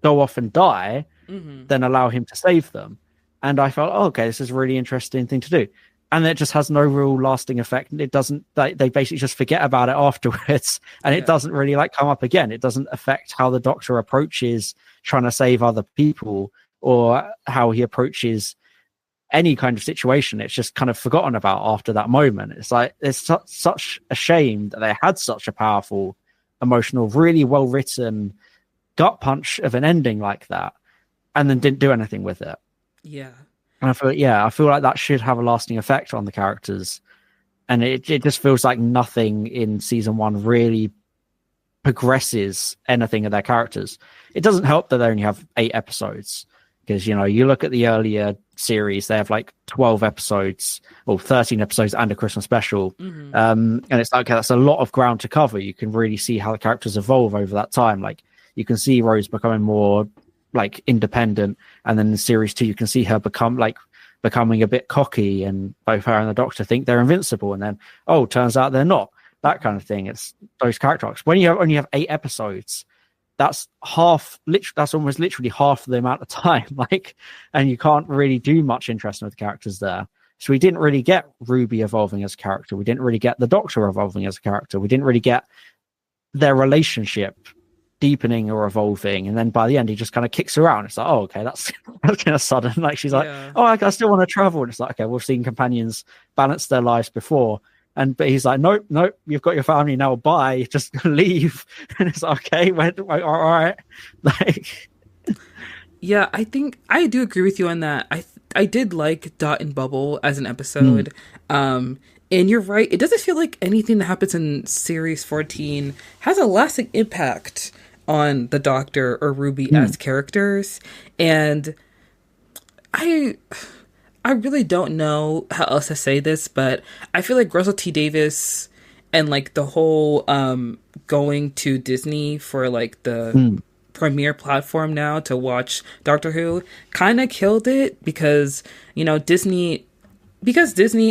go off and die than allow him to save them. And I felt, okay, this is a really interesting thing to do. And it just has no real lasting effect. It doesn't, they basically just forget about it afterwards. And it doesn't really like come up again. It doesn't affect how the Doctor approaches trying to save other people or how he approaches any kind of situation. It's just kind of forgotten about after that moment. It's like, it's such a shame that they had such a powerful, emotional, really well written gut punch of an ending like that, and then didn't do anything with it. Yeah. And I feel like that should have a lasting effect on the characters. And it just feels like nothing in season 1 really progresses anything of their characters. It doesn't help that they only have 8 episodes, because, you look at the earlier series. They have like 12 episodes or 13 episodes and a Christmas special. And it's like, okay, that's a lot of ground to cover. You can really see how the characters evolve over that time. Like you can see Rose becoming more like independent, and then in series 2 you can see her becoming a bit cocky, and both her and the Doctor think they're invincible, and then turns out they're not. That kind of thing. It's those character arcs. When you only have 8 episodes, that's almost literally half the amount of time. Like, and you can't really do much interesting with the characters there. So we didn't really get Ruby evolving as a character. We didn't really get the Doctor evolving as a character. We didn't really get their relationship deepening or evolving. And then by the end, he just kind of kicks her out. And it's like, oh, okay, that's kind of sudden. Like she's like, I still want to travel. And it's like, okay, we've seen companions balance their lives before. But he's like, nope, you've got your family now. Bye, just leave. And it's like, okay, all right. Like, yeah, I think I do agree with you on that. I did like Dot and Bubble as an episode. And you're right, it doesn't feel like anything that happens in series 14 has a lasting impact on the Doctor or Ruby as characters. And I really don't know how else to say this, but I feel like Russell T Davies and like the whole going to Disney for like the premiere platform now to watch Doctor Who kind of killed it, because Disney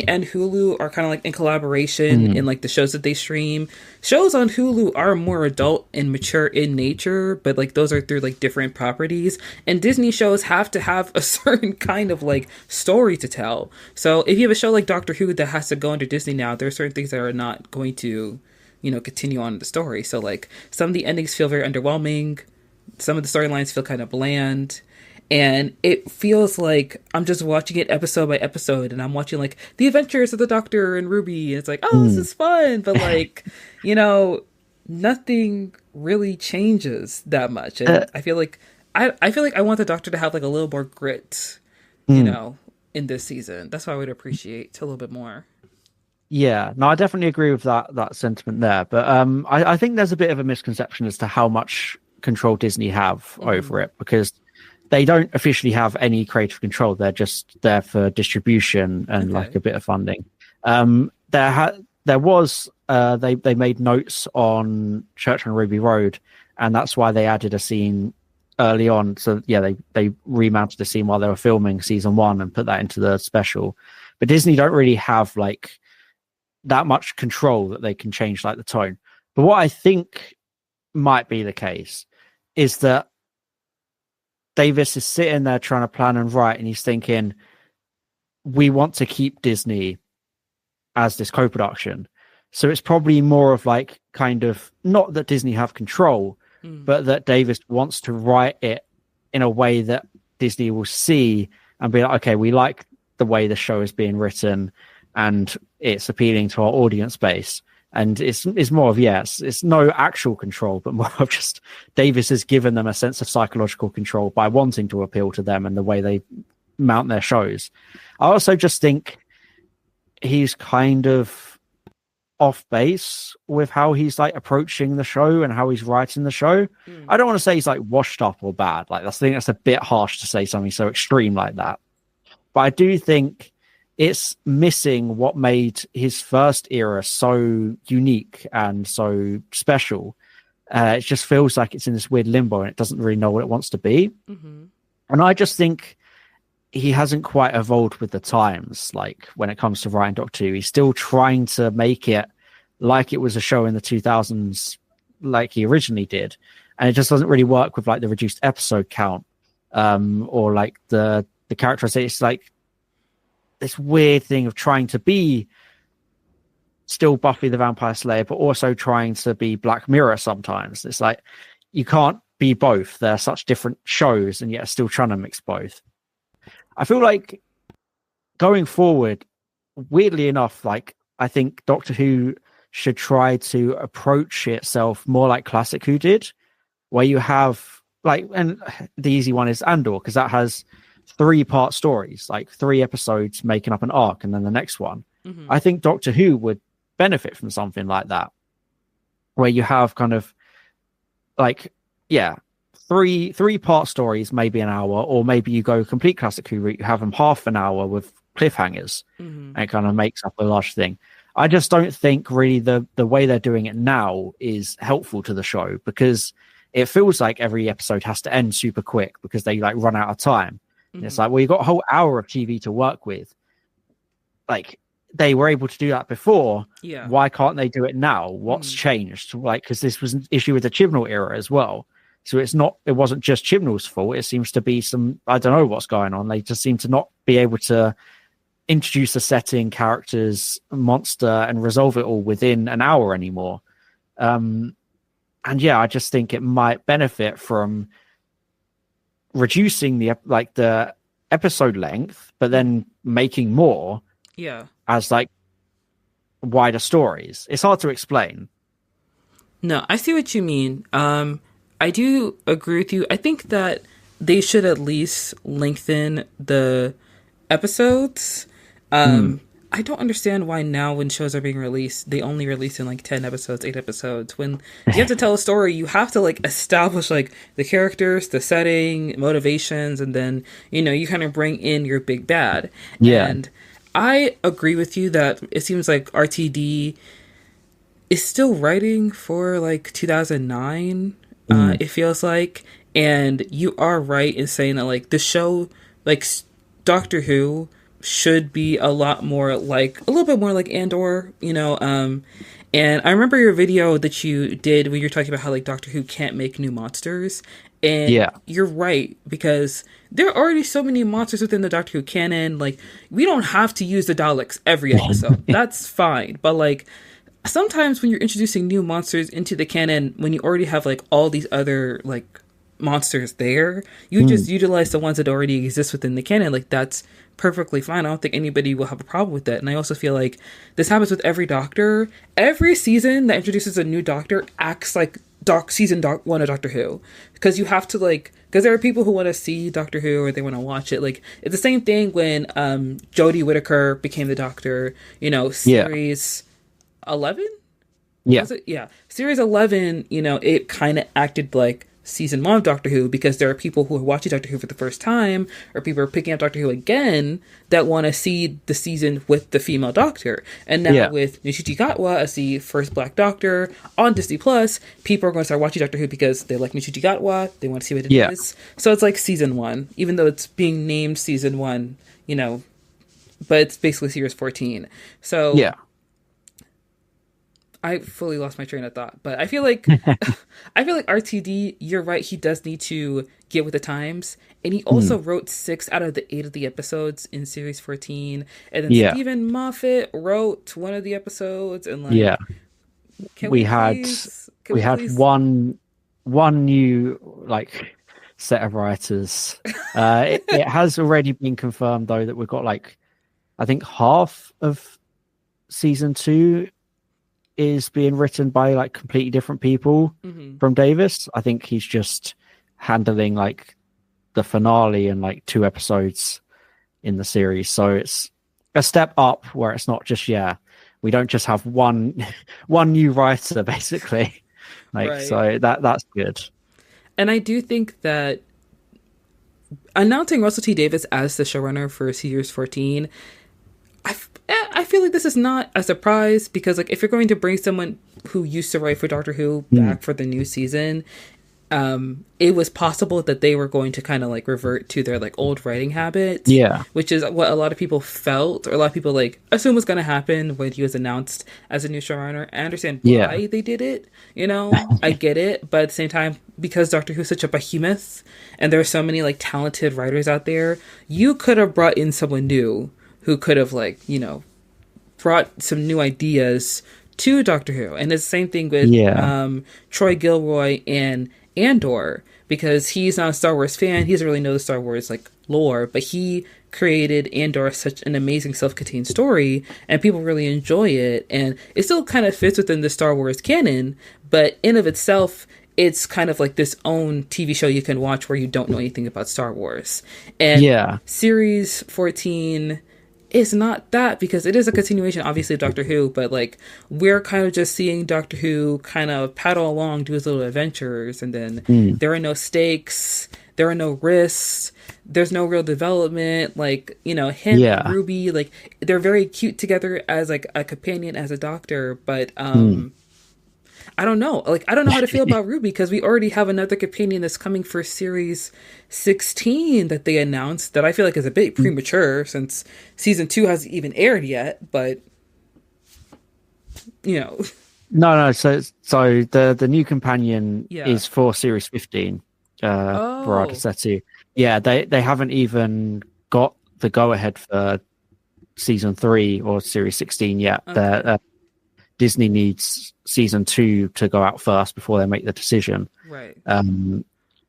and Hulu are kind of like in collaboration in like the shows that they stream. Shows on Hulu are more adult and mature in nature, but like those are through like different properties. And Disney shows have to have a certain kind of like story to tell. So if you have a show like Doctor Who that has to go under Disney now, there are certain things that are not going to, continue on in the story. So like some of the endings feel very underwhelming. Some of the storylines feel kind of bland. And it feels like I'm just watching it episode by episode, and I'm watching like the adventures of the Doctor and Ruby, and it's like, oh, this is fun, but like, nothing really changes that much. And I feel like I want the Doctor to have like a little more grit, in this season. That's why I would appreciate a little bit more. Yeah, no, I definitely agree with that sentiment there. But I think there's a bit of a misconception as to how much control Disney have over it, because they don't officially have any creative control. They're just there for distribution and like a bit of funding. There was they made notes on Church on Ruby Road, and that's why they added a scene early on. So yeah, they remounted the scene while they were filming season 1 and put that into the special. But Disney don't really have like that much control that they can change like the tone. But what I think might be the case is that Davis is sitting there trying to plan and write, and he's thinking, we want to keep Disney as this co-production. So it's probably more of like kind of not that Disney have control, but that Davis wants to write it in a way that Disney will see and be like, okay, we like the way the show is being written and it's appealing to our audience base. And it's more of, yes, it's no actual control, but more of just Davis has given them a sense of psychological control by wanting to appeal to them and the way they mount their shows. I also just think he's kind of off base with how he's like approaching the show and how he's writing the show. I don't want to say he's like washed up or bad. Like I think that's a bit harsh to say something so extreme like that. But I do think it's missing what made his first era so unique and so special. It just feels like it's in this weird limbo and it doesn't really know what it wants to be. And I just think he hasn't quite evolved with the times. Like when it comes to writing Doctor Who, he's still trying to make it like it was a show in the 2000s, like he originally did. And it just doesn't really work with like the reduced episode count or like the characterization. It's like this weird thing of trying to be still Buffy the Vampire Slayer, but also trying to be Black Mirror sometimes. It's like you can't be both. They're such different shows, and yet still trying to mix both. I feel like going forward, weirdly enough, like I think Doctor Who should try to approach itself more like Classic Who did, where you have like, and the easy one is Andor, because that has 3-part stories, like 3 episodes making up an arc and then the next one. I think Doctor Who would benefit from something like that, where you have kind of like, three part stories, maybe an hour, or maybe you go complete classic Who route, you have them half an hour with cliffhangers, and it kind of makes up a large thing. I just don't think really the way they're doing it now is helpful to the show, because it feels like every episode has to end super quick because they like run out of time. It's like, well, you've got a whole hour of TV to work with. Like, they were able to do that before. Yeah. Why can't they do it now? What's changed? Like, because this was an issue with the Chibnall era as well. So it wasn't just Chibnall's fault. It seems to be I don't know what's going on. They just seem to not be able to introduce a setting, characters, monster, and resolve it all within an hour anymore. And yeah, I just think it might benefit from reducing the episode length, but then making more as like wider stories. It's hard to explain. No, I see what you mean. I do agree with you. I think that they should at least lengthen the episodes. I don't understand why now when shows are being released, they only release in like 10 episodes, 8 episodes. When you have to tell a story, you have to like establish like the characters, the setting, motivations, and then, you kind of bring in your big bad. Yeah. And I agree with you that it seems like RTD is still writing for like 2009, it feels like. And you are right in saying that like the show, like Doctor Who, should be a little bit more like Andor, and I remember your video that you did when you're talking about how like Doctor Who can't make new monsters, and you're right, because there are already so many monsters within the Doctor Who canon. Like, we don't have to use the Daleks every episode. That's fine, but like sometimes when you're introducing new monsters into the canon, when you already have like all these other like monsters there, you just utilize the ones that already exist within the canon. Like, that's perfectly fine. I don't think anybody will have a problem with that. And I also feel like this happens with every Doctor. Every season that introduces a new Doctor acts like season 1 of Doctor Who, because you have to like, because there are people who want to see Doctor Who or they want to watch it. Like, it's the same thing when Jodie Whittaker became the Doctor, series 11. Series 11, it kind of acted like season 1 of Doctor Who, because there are people who are watching Doctor Who for the first time, or people are picking up Doctor Who again that want to see the season with the female Doctor. And now with Nishiji Gatwa as the first Black Doctor on Disney Plus, people are going to start watching Doctor Who because they like Nishiji Gatwa, they want to see what it is. So it's like season 1, even though it's being named season 1, but it's basically series 14. So I fully lost my train of thought, but I feel like RTD, you're right, he does need to get with the times, and he also wrote 6 out of the 8 of the episodes in series 14, and then Stephen Moffat wrote one of the episodes, and like we had one new like set of writers. It has already been confirmed though that we've got like, I think half of season 2 is being written by like completely different people from Davis. I think he's just handling like the finale and like 2 episodes in the series. So it's a step up where it's not just, we don't just have one new writer basically. Like, so that's good. And I do think that announcing Russell T Davies as the showrunner for series 14, I feel like this is not a surprise, because like if you're going to bring someone who used to write for Doctor Who back for the new season, it was possible that they were going to kind of like revert to their like old writing habits, which is what a lot of people felt, or a lot of people like assume was going to happen when he was announced as a new showrunner. I understand why they did it, I get it, but at the same time, because Doctor Who is such a behemoth and there are so many like talented writers out there, you could have brought in someone new who could have like, brought some new ideas to Doctor Who. And it's the same thing with Troy Gilroy and Andor, because he's not a Star Wars fan. He doesn't really know the Star Wars like lore, but he created Andor as such an amazing self-contained story, and people really enjoy it. And it still kind of fits within the Star Wars canon, but in of itself, it's kind of like this own TV show you can watch where you don't know anything about Star Wars. And series 14, it's not that, because it is a continuation, obviously, of Doctor Who, but like we're kind of just seeing Doctor Who kind of paddle along, do his little adventures, and then there are no stakes, there are no risks, there's no real development. Like, you know, him and Yeah. Ruby, like they're very cute together as like a companion, as a doctor, but I don't know. Like, I don't know how to feel about Ruby, because we already have another companion that's coming for series 16 that they announced, that I feel like is a bit premature since season 2 hasn't even aired yet. But, you know. No. So the new companion Yeah. is for series 15. Oh. Setu. Yeah, they haven't even got the go ahead for season 3 or series 16 yet. Okay. Disney needs season 2 to go out first before they make the decision. Right.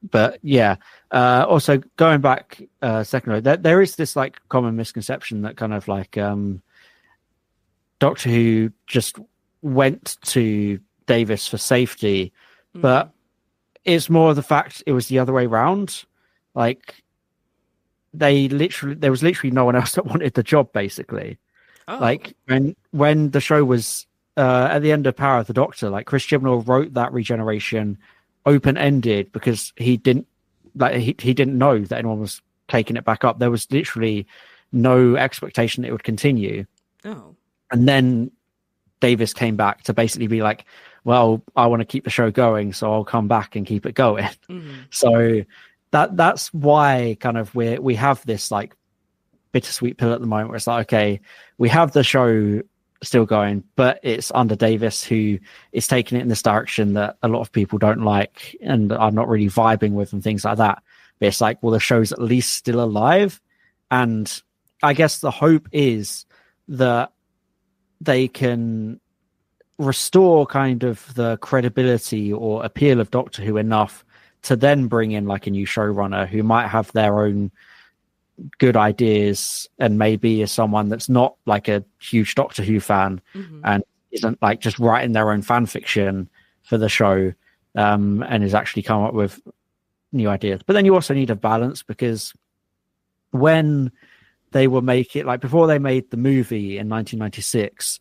But yeah, also going back second, there is this like common misconception that kind of like Doctor Who just went to Davis for safety, but it's more of the fact it was the other way around. Like there was literally no one else that wanted the job, basically. Oh. Like when the show was at the end of Power of the Doctor, like Chris Chibnall wrote that regeneration open-ended because he didn't know that anyone was taking it back up. There was literally no expectation it would continue. Oh. And then Davis came back to basically be like, well, I want to keep the show going, so I'll come back and keep it going. So that's why kind of we have this like bittersweet pill at the moment where it's like, okay, we have the show still going, but it's under Davis, who is taking it in this direction that a lot of people don't like and are not really vibing with and things like that. But it's like, well, the show's at least still alive. And I guess the hope is that they can restore kind of the credibility or appeal of Doctor Who enough to then bring in like a new showrunner who might have their own good ideas and maybe is someone that's not like a huge Doctor Who fan and isn't like just writing their own fan fiction for the show, and has actually come up with new ideas. But then you also need a balance, because when they were before they made the movie in 1996,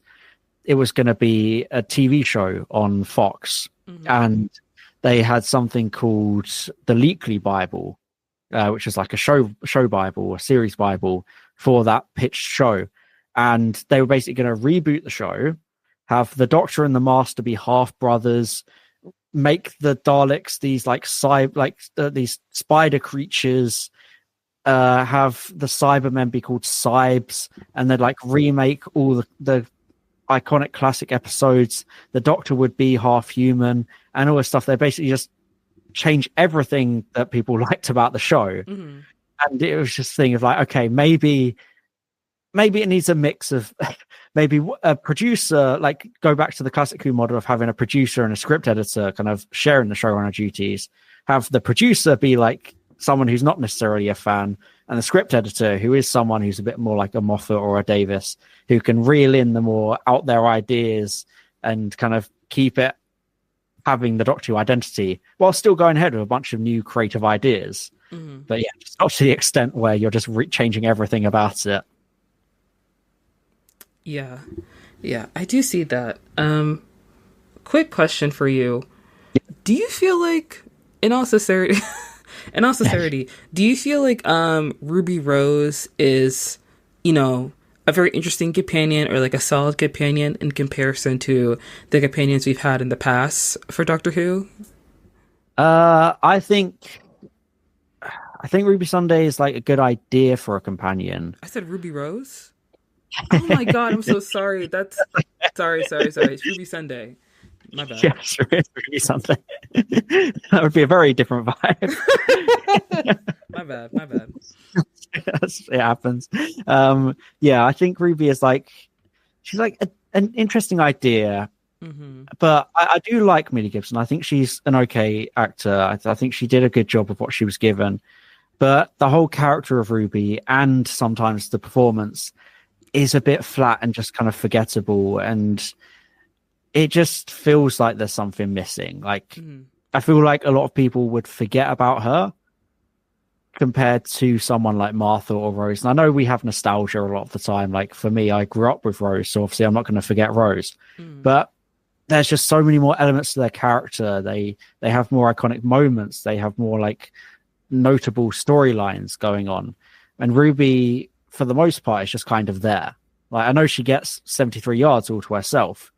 it was going to be a TV show on Fox, and they had something called the Leakley Bible, which is like a show Bible, a series Bible for that pitched show. And they were basically going to reboot the show, have the Doctor and the Master be half brothers, make the Daleks these like these spider creatures, have the Cybermen be called Cybes, and they'd like remake all the iconic classic episodes. The Doctor would be half human and all this stuff. They basically just change everything that people liked about the show. And it was just a thing of like, okay, maybe it needs a mix of maybe a producer, like go back to the classic Who model of having a producer and a script editor kind of sharing the showrunner duties, have the producer be like someone who's not necessarily a fan, and the script editor who is someone who's a bit more like a Moffat or a Davis, who can reel in the more out there ideas and kind of keep it having the Doctor Who identity while still going ahead with a bunch of new creative ideas. But yeah, just not to the extent where you're just changing everything about it. Yeah, I do see that. Quick question for you: do you feel like, in all sincerity, do you feel like Ruby Rose is, you know, a very interesting companion, or like a solid companion in comparison to the companions we've had in the past for Doctor Who? I think Ruby Sunday is like a good idea for a companion. I said Ruby Rose? Oh my god, I'm so sorry. That's sorry. It's Ruby Sunday. My bad. Yes, Ruby Sunday. That would be a very different vibe. My bad. Yes, it happens. Yeah, I think Ruby is like, she's like an interesting idea. But I do like Millie Gibson. I think she's an okay actor. I think she did a good job of what she was given. But the whole character of Ruby and sometimes the performance is a bit flat and just kind of forgettable. And it just feels like there's something missing. Like, I feel like a lot of people would forget about her compared to someone like Martha or Rose. And I know we have nostalgia a lot of the time. Like for me, I grew up with Rose, so obviously I'm not going to forget Rose. But there's just so many more elements to their character. They have more iconic moments. They have more like notable storylines going on. And Ruby, for the most part, is just kind of there. Like I know she gets 73 yards all to herself,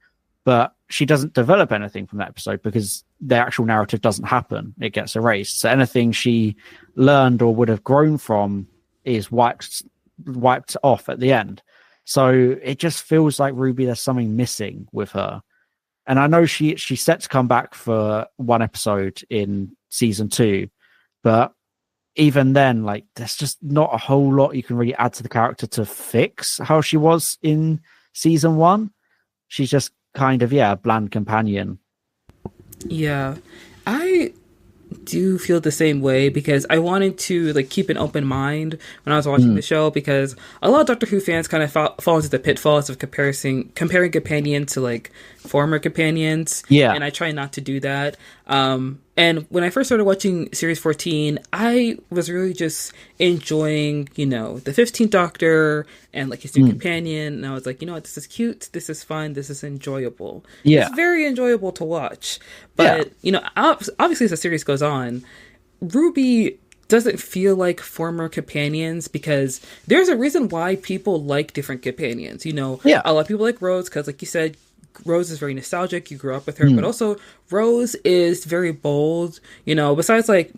but she doesn't develop anything from that episode because the actual narrative doesn't happen. It gets erased. So anything she learned or would have grown from is wiped off at the end. So it just feels like Ruby, there's something missing with her. And I know she's set to come back for one episode in season 2, but even then, like, there's just not a whole lot you can really add to the character to fix how she was in season 1. She's just kind of, a bland companion. Yeah, I do feel the same way because I wanted to like keep an open mind when I was watching the show, because a lot of Doctor Who fans kind of fall into the pitfalls of comparing companion to like former companions. Yeah, and I try not to do that. And when I first started watching series 14, I was really just enjoying, the 15th Doctor and like his new companion. And I was like, you know what, this is cute, this is fun, this is enjoyable. Yeah. It's very enjoyable to watch. But, obviously as the series goes on, Ruby doesn't feel like former companions because there's a reason why people like different companions. A lot of people like Rose because, like you said, Rose is very nostalgic. You grew up with her, but also Rose is very bold. Besides like,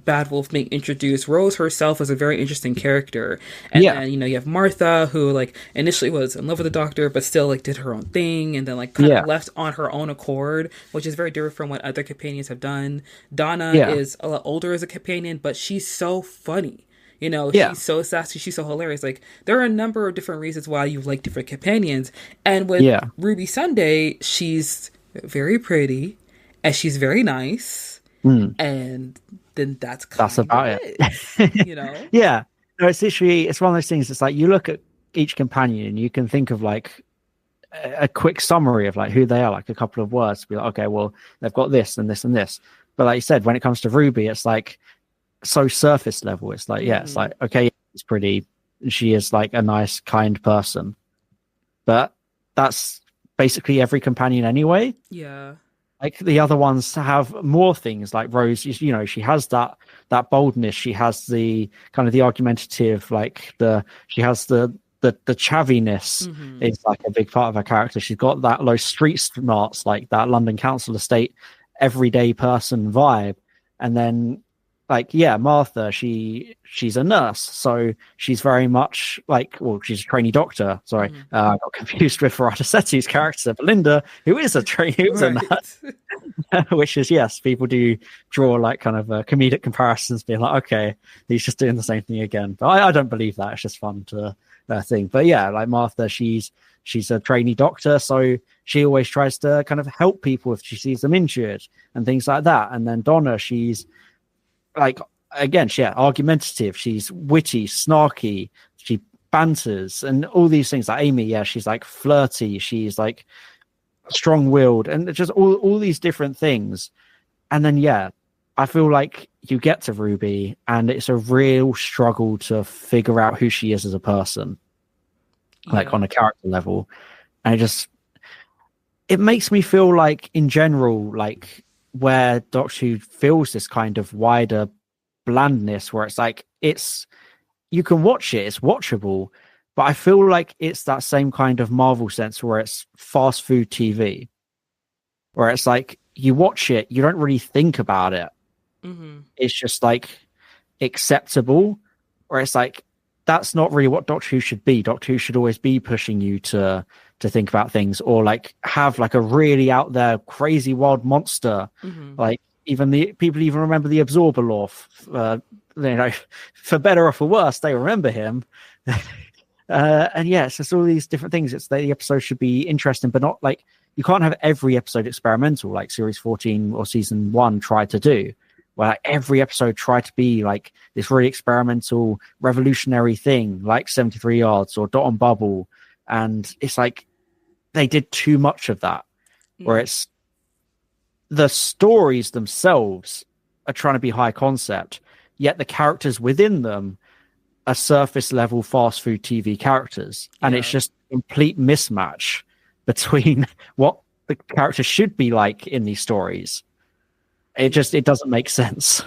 Bad Wolf being introduced, Rose herself was a very interesting character. And then, you have Martha, who like initially was in love with the Doctor, but still like did her own thing and then like kind of left on her own accord, which is very different from what other companions have done. Donna is a lot older as a companion, but she's so funny. She's so sassy, she's so hilarious. Like, there are a number of different reasons why you like different companions. And with Ruby Sunday, she's very pretty and she's very nice. And then that's about it. Yeah. No, it's literally, it's one of those things. It's like you look at each companion and you can think of like a quick summary of like who they are, like a couple of words to be like, okay, well, they've got this and this and this. But like you said, when it comes to Ruby, it's like so surface level. It's like, it's like, okay, it's pretty, she is like a nice, kind person, but that's basically every companion anyway. Like the other ones have more things. Like Rose, she has that boldness, she has the kind of the argumentative, like she has the chaviness is like a big part of her character. She's got that low street smarts, like that London council estate everyday person vibe. And then like, Martha, she's a nurse, so she's very much like, well, she's a trainee doctor. Sorry, I got confused with Farada Setti's character, Belinda, who is a nurse, which is, yes, people do draw like kind of comedic comparisons, being like, okay, he's just doing the same thing again. But I don't believe that. It's just fun to think. But like Martha, she's a trainee doctor, so she always tries to kind of help people if she sees them injured and things like that. And then Donna, she's like, again, argumentative, she's witty, snarky, she banters and all these things. Like Amy, she's like flirty, she's like strong-willed, and just all these different things. And then I feel like you get to Ruby and it's a real struggle to figure out who she is as a person, like on a character level. And it makes me feel like in general, like where Doctor Who feels this kind of wider blandness, where it's like you can watch it, it's watchable, but I feel like it's that same kind of Marvel sense where it's fast food TV, where it's like you watch it, you don't really think about it. It's just like acceptable, where it's like that's not really what Doctor Who should be. Doctor Who should always be pushing you to think about things, or like have like a really out there crazy wild monster. Like even the people even remember the Absorber Law, for better or for worse, they remember him. And it's just all these different things. It's the episode should be interesting, but not like, you can't have every episode experimental like series 14 or season 1 tried to do, where like, every episode tried to be like this really experimental, revolutionary thing, like 73 Yards or Dot on Bubble. And it's like they did too much of that, where it's the stories themselves are trying to be high concept, yet the characters within them are surface level fast food TV characters. And it's just a complete mismatch between what the characters should be like in these stories. It doesn't make sense.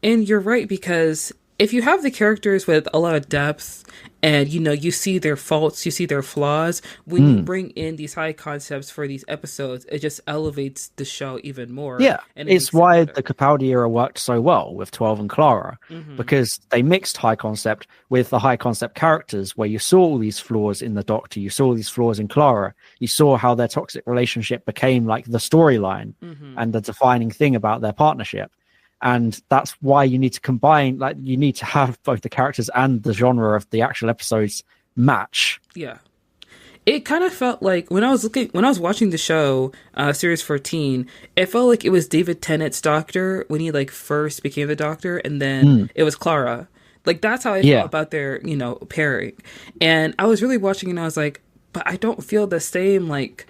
And you're right, because if you have the characters with a lot of depth and, you see their faults, you see their flaws, when you bring in these high concepts for these episodes, it just elevates the show even more. Yeah, and it's why the Capaldi era worked so well with 12 and Clara, because they mixed high concept with the high concept characters, where you saw all these flaws in the Doctor, you saw these flaws in Clara, you saw how their toxic relationship became like the storyline and the defining thing about their partnership. And that's why you need to combine, like, you need to have both the characters and the genre of the actual episodes match. Yeah. It kind of felt like when I was watching the show, Series 14, it felt like it was David Tennant's Doctor when he like first became the Doctor, and then it was Clara. Like, that's how I felt about their, pairing. And I was really watching and I was like, but I don't feel the same, like,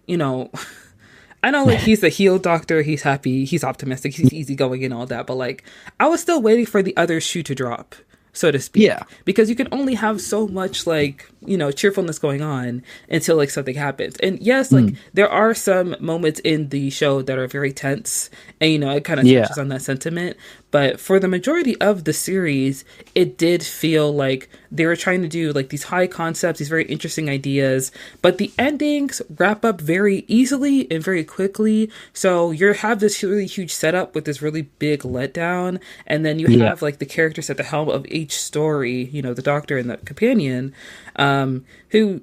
I know, like, he's the heel Doctor, he's happy, he's optimistic, he's easygoing and all that, but, like, I was still waiting for the other shoe to drop, so to speak. Yeah. Because you can only have so much, like, cheerfulness going on until, like, something happens. And yes, like, there are some moments in the show that are very tense, and, it kind of touches on that sentiment. But for the majority of the series, it did feel like they were trying to do, like, these high concepts, these very interesting ideas, but the endings wrap up very easily and very quickly. So you have this really huge setup with this really big letdown, and then you have, like, the characters at the helm of each story, the Doctor and the companion, who,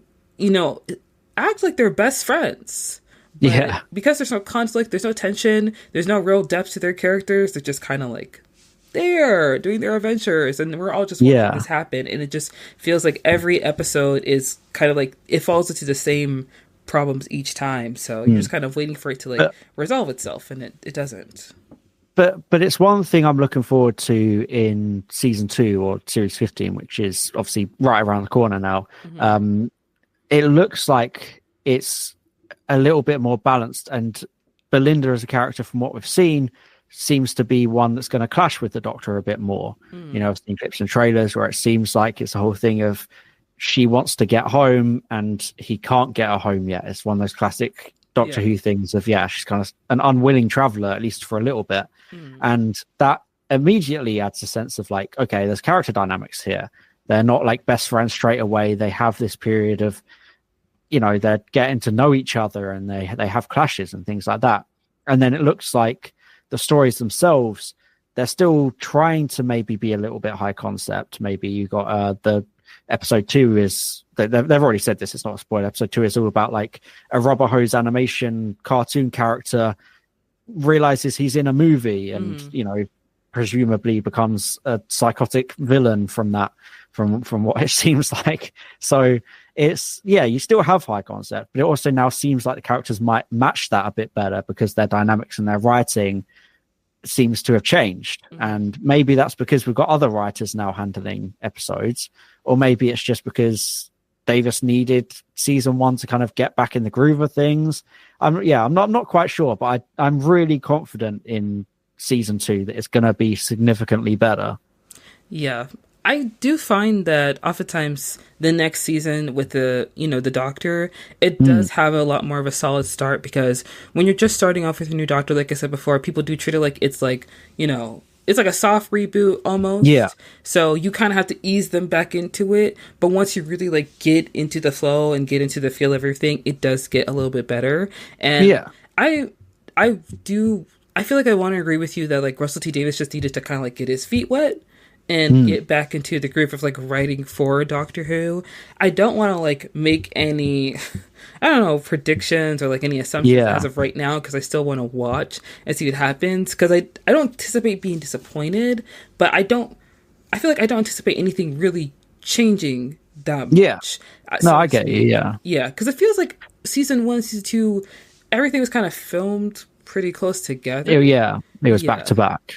act like they're best friends. But because there's no conflict, there's no tension, there's no real depth to their characters, they're just kind of like there doing their adventures, and we're all just watching this happen, and it just feels like every episode is kind of like it falls into the same problems each time, so you're just kind of waiting for it to like resolve itself, and it doesn't. But it's one thing I'm looking forward to in season 2 or series 15, which is obviously right around the corner now. It looks like it's a little bit more balanced, and Belinda as a character, from what we've seen, seems to be one that's going to clash with the Doctor a bit more. I've seen clips and trailers where it seems like it's a whole thing of she wants to get home and he can't get her home yet. It's one of those classic Doctor Who things of she's kind of an unwilling traveler, at least for a little bit. And that immediately adds a sense of like, okay, there's character dynamics here. They're not like best friends straight away. They have this period of they're getting to know each other, and they have clashes and things like that. And then it looks like the stories themselves, they're still trying to maybe be a little bit high concept. Maybe you got the episode 2 is, they've already said this, it's not a spoiler. Episode 2 is all about like a rubber hose animation cartoon character realizes he's in a movie and, presumably becomes a psychotic villain from that, from what it seems like. So it's you still have high concept, but it also now seems like the characters might match that a bit better because their dynamics and their writing seems to have changed. And maybe that's because we've got other writers now handling episodes, or maybe it's just because they just needed season 1 to kind of get back in the groove of things. I'm not quite sure, but I'm really confident in season 2 that it's going to be significantly better. Yeah. I do find that oftentimes the next season with the Doctor, it does have a lot more of a solid start, because when you're just starting off with a new Doctor, like I said before, people do treat it like it's like, it's like a soft reboot almost. Yeah. So you kind of have to ease them back into it. But once you really like get into the flow and get into the feel of everything, it does get a little bit better. And I feel like I want to agree with you that like Russell T Davies just needed to kind of like get his feet wet and get back into the groove of like writing for Doctor Who. I don't want to like make any, predictions or like any assumptions as of right now, because I still want to watch and see what happens, because I don't anticipate being disappointed, but I feel like I don't anticipate anything really changing that much. No, I get you. Yeah, because it feels like season 1, season 2, everything was kind of filmed pretty close together. It was back to back.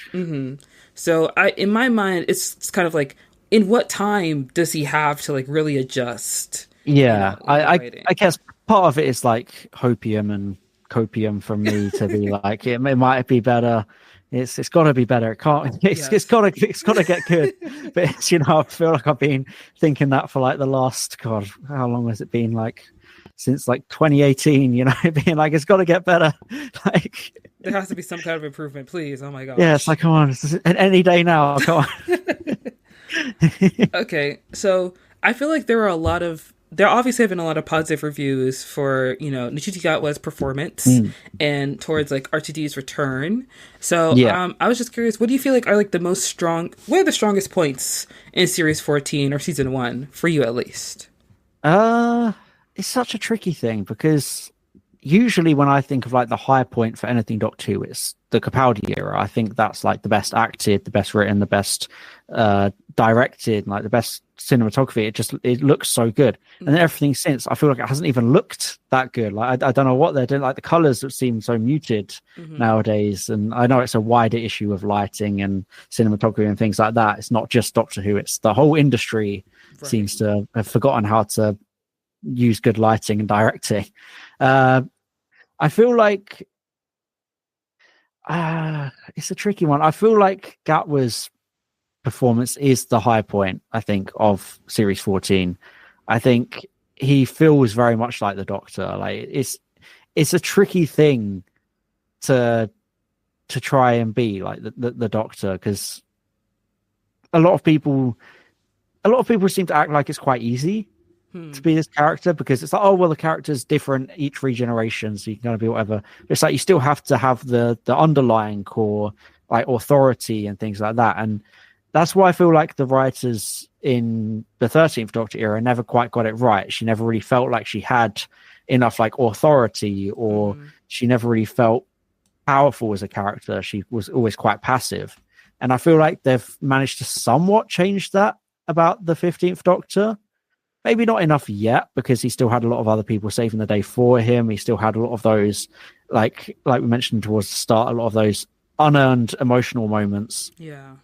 So in my mind, it's kind of like, in what time does he have to like really adjust? I guess part of it is like hopium and copium for me to be like, it might be better, it's got to be better. It can't. It's got to get good. But it's, I feel like I've been thinking that for like the last, God, how long has it been? Like since like 2018. Being like it's got to get better. Like there has to be some kind of improvement, please. Oh my gosh. Yeah, it's like come on, any day now. Come on. Okay, so I feel like there obviously have been a lot of positive reviews for, Ncuti Gatwa's performance and towards like R2D's return. So I was just curious, what do you feel like are like what are the strongest points in series 14 or season 1 for you at least? It's such a tricky thing because usually when I think of like the high point for anything Doctor Who, it's the Capaldi era. I think that's like the best acted, the best written, the best directed, like the best cinematography. It looks so good. And then everything since, I feel like it hasn't even looked that good. Like I don't know what they're doing. Like the colors seem so muted nowadays. And I know it's a wider issue of lighting and cinematography and things like that. It's not just Doctor Who. It's the whole industry seems to have forgotten how to use good lighting and directing. I feel like it's a tricky one. I feel like Gatwa's performance is the high point, I think, of series 14. I think he feels very much like the Doctor. Like it's a tricky thing to try and be like the Doctor, because a lot of people seem to act like it's quite easy to be this character, because it's like, oh well, the character's different each regeneration, so you can kind of be whatever. It's like you still have to have the underlying core, like authority and things like that. And that's why I feel like the writers in the 13th Doctor era never quite got it right. She never really felt like she had enough like authority, or she never really felt powerful as a character. She was always quite passive. And I feel like they've managed to somewhat change that about the 15th Doctor. Maybe not enough yet, because he still had a lot of other people saving the day for him. He still had a lot of those, like we mentioned towards the start, a lot of those unearned emotional moments. Yeah.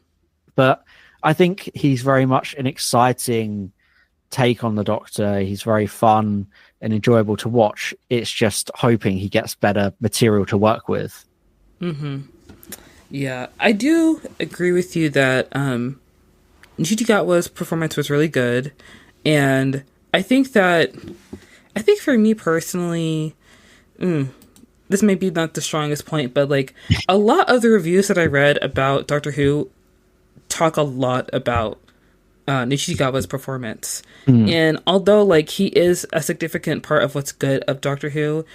But I think he's very much an exciting take on the Doctor. He's very fun and enjoyable to watch. It's just hoping he gets better material to work with. Yeah, I do agree with you that Ncuti Gatwa's performance was really good. And I think for me personally, this may be not the strongest point, but like a lot of the reviews that I read about Doctor Who talk a lot about Ncuti Gatwa's performance. And although like he is a significant part of what's good of Doctor Who,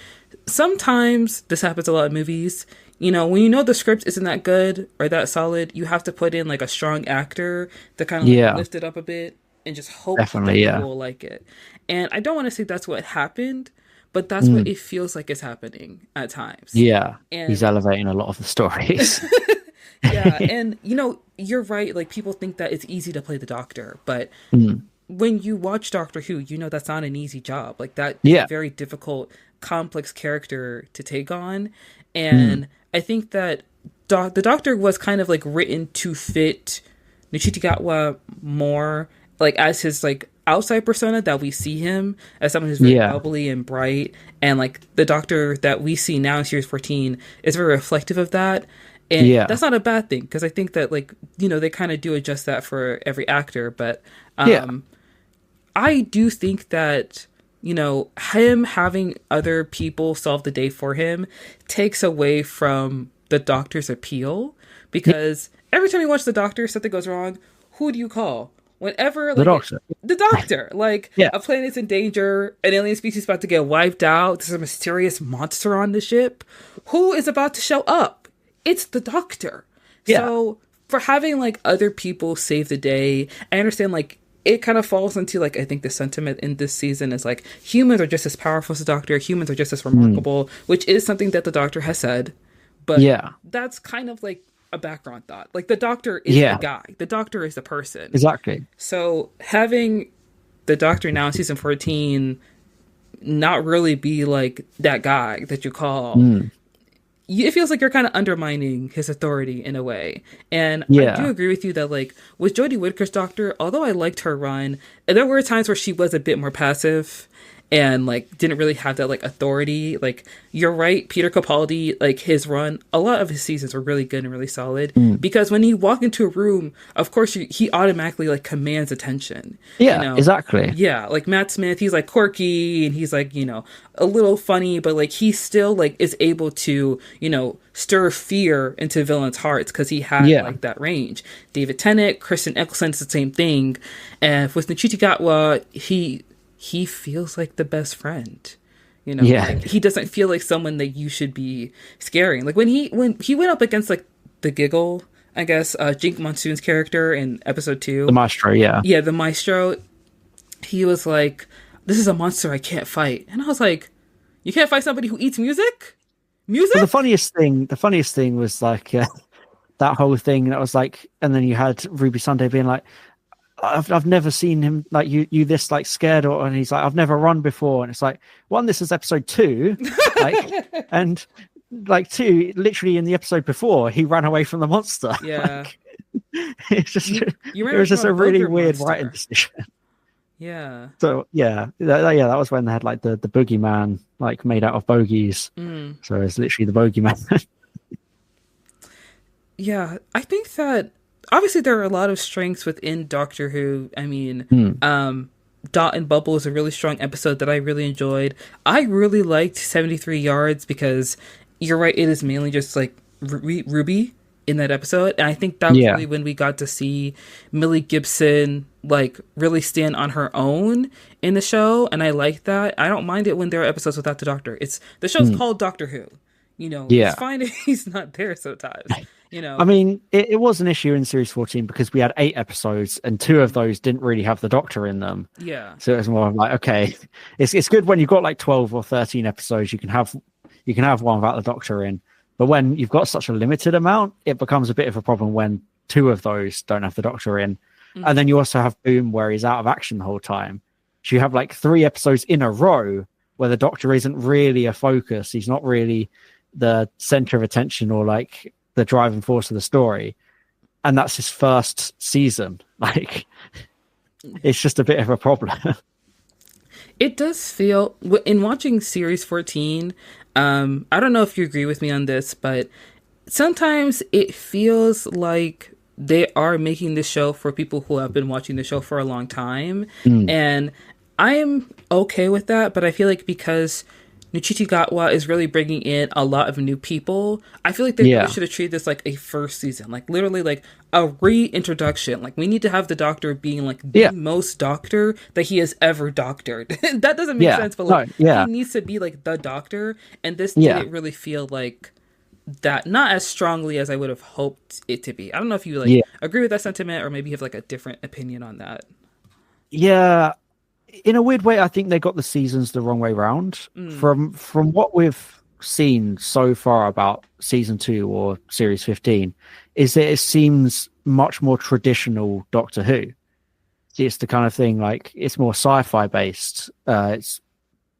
sometimes this happens a lot in movies. When the script isn't that good or that solid, you have to put in like a strong actor to kind of like lift it up a bit and just hope that people will like it. And I don't want to say that's what happened, but that's what it feels like is happening at times. Yeah. And he's elevating a lot of the stories. Yeah. And, you're right. Like, people think that it's easy to play the Doctor, but when you watch Doctor Who, that's not an easy job. Like, that is a very difficult, complex character to take on. And I think that the Doctor was kind of like written to fit Ncuti Gatwa more, like as his like outside persona that we see him as someone who's very bubbly and bright, and like the Doctor that we see now in series 14 is very reflective of that. And that's not a bad thing, because I think that like they kind of do adjust that for every actor, but I do think that him having other people solve the day for him takes away from the Doctor's appeal, because every time you watch the Doctor, something goes wrong, who do you call? Whenever like, the Doctor, like a planet's in danger, an alien species about to get wiped out, there's a mysterious monster on the ship, who is about to show up? It's the Doctor. So for having like other people save the day, I understand like it kind of falls into like, I think the sentiment in this season is like humans are just as powerful as the Doctor, humans are just as remarkable, which is something that the Doctor has said, but that's kind of like a background thought. Like the Doctor is the guy. The Doctor is the person. Exactly. So having the Doctor now in season 14 not really be like that guy that you call, it feels like you're kind of undermining his authority in a way. And I do agree with you that like with Jodie Whittaker's Doctor, although I liked her run, there were times where she was a bit more passive. and like didn't really have that like authority. Like you're right, Peter Capaldi, like his run, a lot of his seasons were really good and really solid because when he walked into a room, of course he automatically like commands attention. Yeah, exactly. Yeah, like Matt Smith, he's like quirky and he's like, a little funny, but like he still like is able to, stir fear into villains' hearts because he had like that range. David Tennant, Kristen Eccleston's the same thing, and with Nchiti Gatwa, he feels like the best friend. Like, he doesn't feel like someone that you should be scaring. Like when he went up against like the Giggle, I guess, Jink Monsoon's character in episode 2, the Maestro, yeah, the Maestro, he was like, "This is a monster I can't fight," and I was like, "You can't fight somebody who eats music?" But the funniest thing was like that whole thing that was like, and then you had Ruby Sunday being like, I've never seen him like you this like scared, and he's like, I've never run before, and it's like, one, this is episode 2, like, and like 2, literally in the episode before he ran away from the monster. Like, it's just it was just a really weird writing decision. Yeah. So that was when they had like the boogeyman like made out of bogies. So it's literally the bogeyman. Yeah, I think that obviously there are a lot of strengths within Doctor Who. I mean, Dot and Bubble is a really strong episode that I really enjoyed. I really liked 73 Yards because you're right, it is mainly just like Ruby in that episode, and I think that was really when we got to see Millie Gibson like really stand on her own in the show, and I like that. I don't mind it when there are episodes without the Doctor. The show's called Doctor Who. It's fine if he's not there sometimes. I mean, it was an issue in series 14 because we had 8 episodes and 2 of those didn't really have the Doctor in them. Yeah. So it was more like, okay, it's good when you've got like 12 or 13 episodes, you can have one without the Doctor in. But when you've got such a limited amount, it becomes a bit of a problem when 2 of those don't have the Doctor in. And then you also have Boom where he's out of action the whole time. So you have like 3 episodes in a row where the Doctor isn't really a focus. He's not really the center of attention or like the driving force of the story. And that's his first season. Like, it's just a bit of a problem. It does feel, in watching series 14, I don't know if you agree with me on this, but sometimes it feels like they are making the show for people who have been watching the show for a long time. And I am okay with that, but I feel like because Nchiti Gatwa is really bringing in a lot of new people, I feel like they really should have treated this like a first season, like literally like a reintroduction. Like we need to have the Doctor being like the most Doctor that he has ever doctored. That doesn't make sense, but like he needs to be like the Doctor, and this didn't really feel like that, not as strongly as I would have hoped it to be. I don't know if you like agree with that sentiment or maybe have like a different opinion on that. Yeah. In a weird way, I think they got the seasons the wrong way round. From what we've seen so far about season 2 or series 15, is that it seems much more traditional Doctor Who. It's the kind of thing like it's more sci-fi based. It's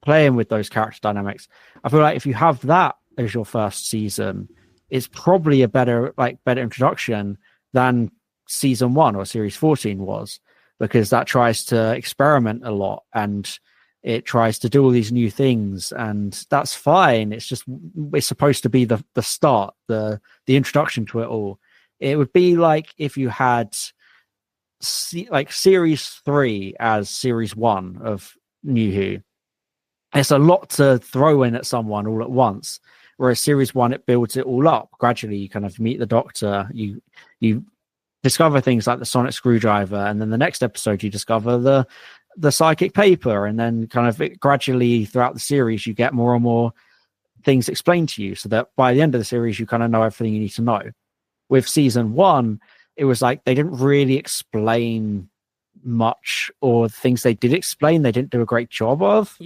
playing with those character dynamics. I feel like if you have that as your first season, it's probably a better introduction than season 1 or series 14 was. Because that tries to experiment a lot and it tries to do all these new things, and that's fine. It's supposed to be the start, the introduction to it all. It would be like if you had like series 3 as series 1 of New Who. It's a lot to throw in at someone all at once. Whereas series 1, it builds it all up gradually. You kind of meet the Doctor, you discover things like the sonic screwdriver, and then the next episode you discover the psychic paper, and then kind of gradually throughout the series you get more and more things explained to you, so that by the end of the series you kind of know everything you need to know. With season 1, it was like they didn't really explain much, or things they did explain they didn't do a great job of.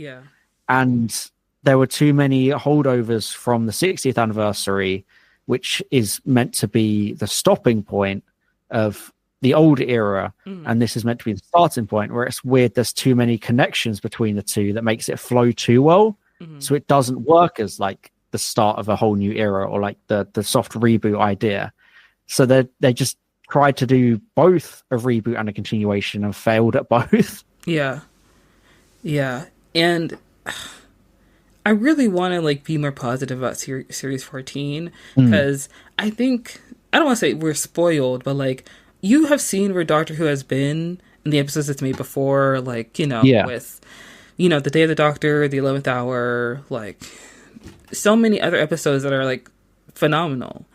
And there were too many holdovers from the 60th anniversary, which is meant to be the stopping point of the old era, and this is meant to be the starting point, where it's weird there's too many connections between the two that makes it flow too well. So it doesn't work as like the start of a whole new era, or like the soft reboot idea. So they just tried to do both a reboot and a continuation and failed at both. And I really want to like be more positive about series 14 Mm. because I think I don't want to say we're spoiled, but like you have seen where Doctor Who has been in the episodes it's made before, like Yeah. with the Day of the Doctor, the 11th Hour, like so many other episodes that are like phenomenal.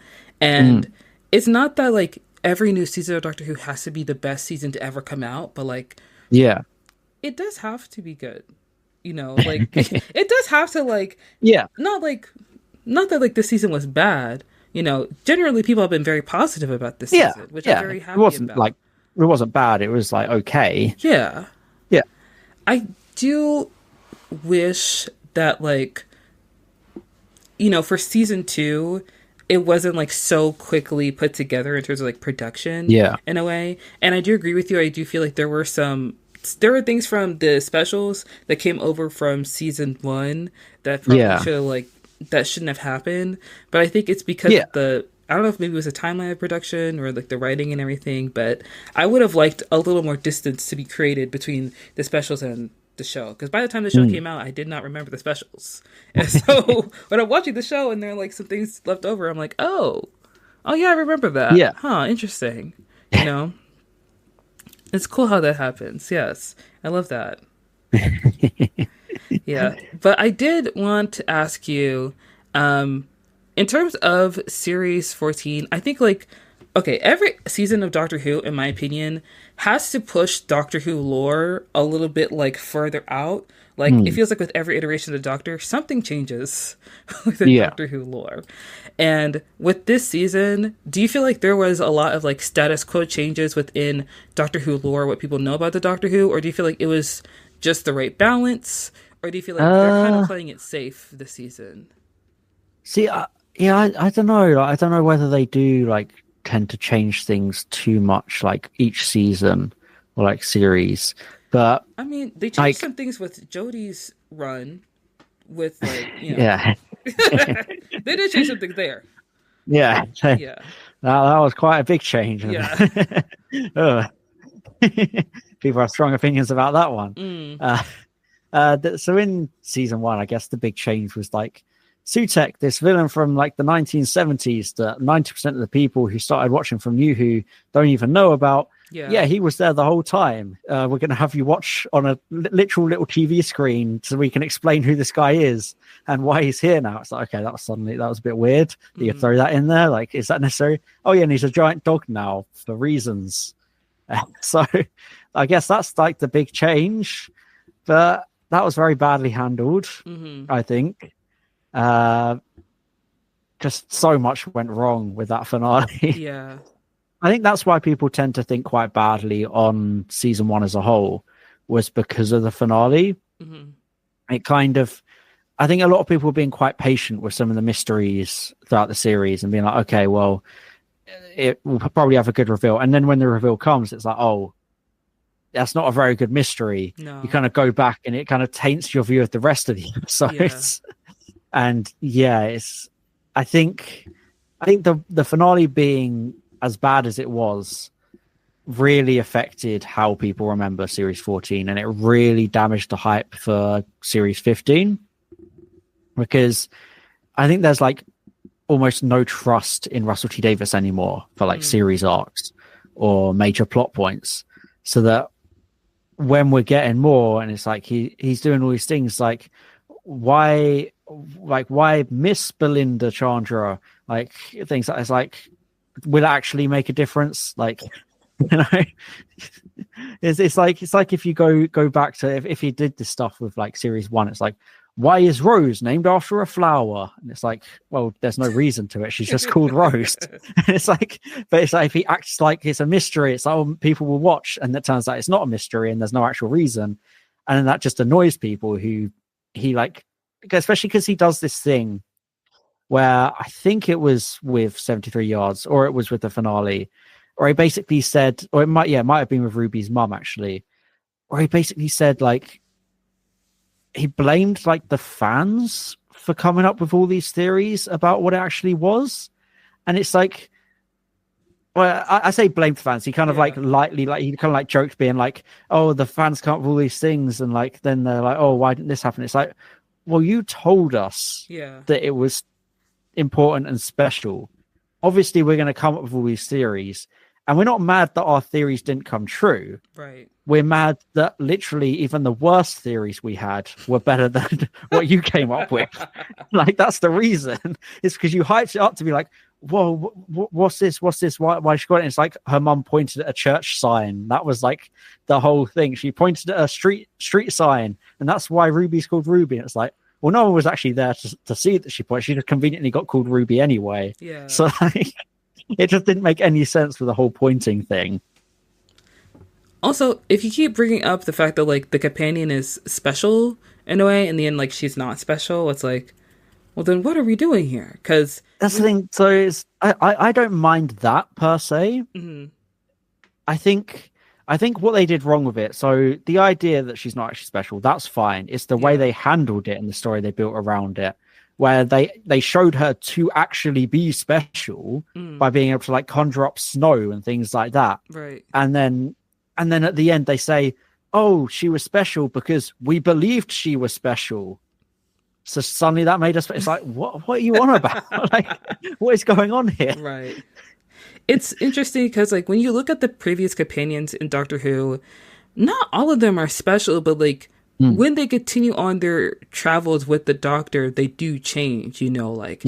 And Mm. it's not that like every new season of Doctor Who has to be the best season to ever come out, but like Yeah. it does have to be good. Like it does have to like Yeah. not like not that like this season was bad. Generally people have been very positive about this Yeah. season, which I'm Yeah. very It happy wasn't about. like it wasn't bad. It was like okay. Yeah. Yeah. I do wish that like for season 2 it wasn't like so quickly put together in terms of like production Yeah. in a way. And I do agree with you. I do feel like there were things from the specials that came over from season 1 that probably Yeah. should have like that shouldn't have happened. But I think it's because Yeah. of I don't know if maybe it was a timeline of production or like the writing and everything, but I would have liked a little more distance to be created between the specials and the show, because by the time the show Mm. came out I did not remember the specials. And so when I'm watching the show and there are like some things left over, I'm like, oh yeah, I remember that. Yeah. Huh, interesting. you know it's cool how that happens. Yes, I love that. Yeah, but I did want to ask you, in terms of series 14, I think like okay, every season of Doctor Who, in my opinion, has to push Doctor Who lore a little bit like further out. Like it Mm. feels like with every iteration of the Doctor, something changes with the Yeah. Doctor Who lore. And with this season, do you feel like there was a lot of like status quo changes within Doctor Who lore, what people know about the Doctor Who, or do you feel like it was just the right balance, or do you feel like they're kind of Uh, playing it safe this season? See, yeah, I don't know. Like, I don't know whether they do like tend to change things too much, like each season or like series. But I mean, they changed like, some things with Jodie's run, with like yeah, they did change something there. yeah, that Yeah, that was quite a big change. yeah. Ugh. People have strong opinions about that one. Mm, Uh, so in season 1, I guess the big change was like Sutek, this villain from like the 1970s that 90% of the people who started watching from New Who don't even know about. yeah. Yeah, he was there the whole time. We're going to have you watch on a literal little TV screen so we can explain who this guy is and why he's here now. It's like, okay, that was a bit weird. Do you Mm, throw that in there? Like, is that necessary? Oh, yeah, and he's a giant dog now for reasons. So I guess that's like the big change. But that was very badly handled, hmm. I think. Uh, just so much went wrong with that finale. Yeah. I think that's why people tend to think quite badly on season 1 as a whole, was because of the finale. Hmm. It kind of, I think a lot of people were being quite patient with some of the mysteries throughout the series and being like, okay, well, it will probably have a good reveal. And then when the reveal comes, it's like, oh, that's not a very good mystery. No. You kind of go back and it kind of taints your view of the rest of the episodes. And yeah, I think the finale being as bad as it was really affected how people remember series 14, and it really damaged the hype for series 15, because I think there's like almost no trust in Russell T Davies anymore for like series arcs or major plot points, so that when we're getting more and it's like he's doing all these things, like why Miss Belinda Chandra, like things like, it's like, will it actually make a difference? Like, you know, it's like if you go back to if he did this stuff with like series 1, it's like, why is Rose named after a flower? And it's like, well, there's no reason to it. She's just called Rose. It's like, but it's like if he acts like it's a mystery, it's like, oh, people will watch, and it turns out it's not a mystery and there's no actual reason, and then that just annoys people who he like, especially because he does this thing where I think it was with 73 Yards or it was with the finale, or he basically said, or it might have been with Ruby's mum actually, or he basically said like he blamed like the fans for coming up with all these theories about what it actually was. And it's like, Well, I say blamed fans. He kind of like lightly, like he kind of like joked, being like, "Oh, the fans can't rule these things," and like then they're like, "Oh, why didn't this happen?" It's like, well, you told us that it was important and special. Obviously, we're going to come up with all these theories, and we're not mad that our theories didn't come true. Right. We're mad that literally even the worst theories we had were better than what you came up with. Like, that's the reason. It's because you hyped it up to be like, whoa, what's this? What's this? Why she got it? And it's like her mum pointed at a church sign. That was like the whole thing. She pointed at a street sign, and that's why Ruby's called Ruby. And it's like, well, no one was actually there to see that she pointed. She just conveniently got called Ruby anyway. Yeah. So like, it just didn't make any sense with the whole pointing thing. Also, if you keep bringing up the fact that like the companion is special in a way, in the end, like she's not special, it's like, well, then what are we doing here? Because that's the thing. So I don't mind that per se. Mm-hmm. I think what they did wrong with it. So the idea that she's not actually special, that's fine. It's the way they handled it and the story they built around it, where they showed her to actually be special by being able to like conjure up snow and things like that. Right. And then at the end they say, "Oh, she was special because we believed she was special." So suddenly that made us. It's like, what are you on about? Like, what is going on here? Right. It's interesting because, like, when you look at the previous companions in Doctor Who, not all of them are special, but like when they continue on their travels with the Doctor, they do change. You know, like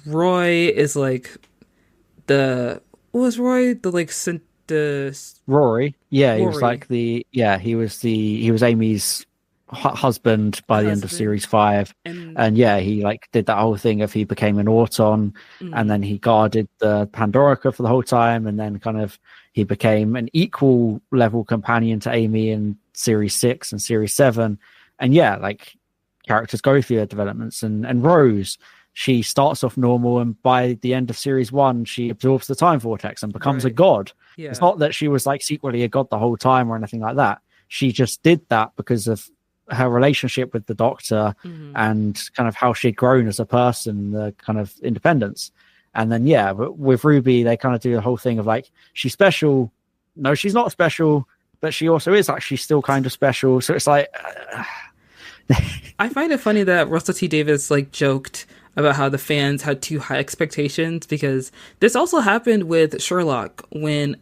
Roy is like what was Roy the like Rory? Yeah, Rory. He was like he was Amy's husband by the end of series 5, and he like did that whole thing of he became an Auton, and then he guarded the Pandorica for the whole time, and then kind of he became an equal level companion to Amy in series 6 and series 7, and like characters go through their developments, and Rose, she starts off normal, and by the end of series 1 she absorbs the time vortex and becomes a god. It's not that she was like secretly a god the whole time or anything like that. She just did that because of her relationship with the Doctor and kind of how she'd grown as a person, the kind of independence. And then but with Ruby they kind of do the whole thing of like, she's special, no she's not special, but she also is actually still kind of special. So it's like I find it funny that Russell T Davies like joked about how the fans had too high expectations, because this also happened with Sherlock when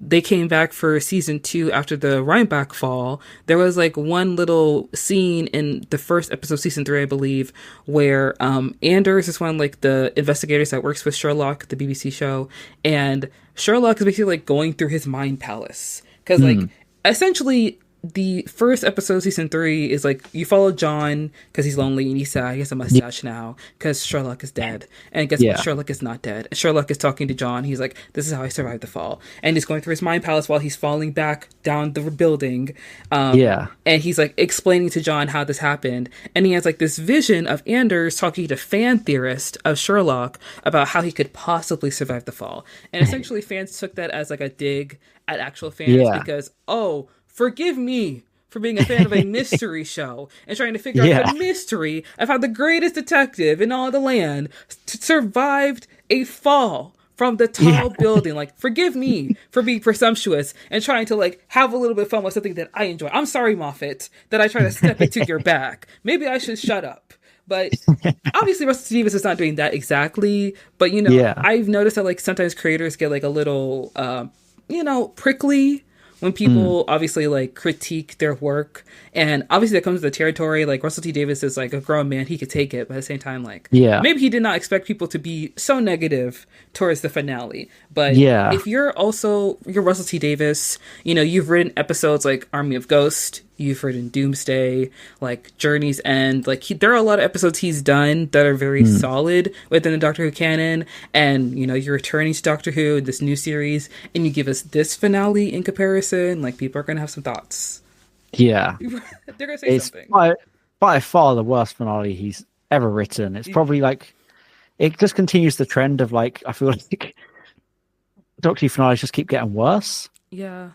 they came back for season 2 after the Rhinebeck fall. There was like one little scene in the first episode of season 3, I believe, where Anders is one of like the investigators that works with Sherlock, the BBC show, and Sherlock is basically like going through his mind palace, because like essentially the first episode of season 3 is like you follow John because he's lonely and he's sad. He has a mustache now because Sherlock is dead. And guess what? Sherlock is not dead. Sherlock is talking to John. He's like, "This is how I survived the fall." And he's going through his mind palace while he's falling back down the building. And he's like explaining to John how this happened. And he has like this vision of Anders talking to fan theorists of Sherlock about how he could possibly survive the fall. And essentially fans took that as like a dig at actual fans because, forgive me for being a fan of a mystery show and trying to figure out the mystery of how the greatest detective in all the land survived a fall from the tall building. Like, forgive me for being presumptuous and trying to like have a little bit of fun with something that I enjoy. I'm sorry, Moffat, that I try to step into your back. Maybe I should shut up. But obviously Russell T Davies is not doing that exactly. But, I've noticed that like sometimes creators get like a little, prickly when people obviously like critique their work, and obviously that comes with the territory. Like Russell T Davies is like a grown man, he could take it, but at the same time, like maybe he did not expect people to be so negative towards the finale. But if you're Russell T Davies, you've written episodes like Army of Ghosts, you've written Doomsday, like Journey's End. Like there are a lot of episodes he's done that are very solid within the Doctor Who canon. And, you're returning to Doctor Who in this new series and you give us this finale in comparison. Like people are going to have some thoughts. Yeah. They're going to say something. By far the worst finale he's ever written. It's probably like, it just continues the trend of like, I feel like Doctor Who finales just keep getting worse. Yeah.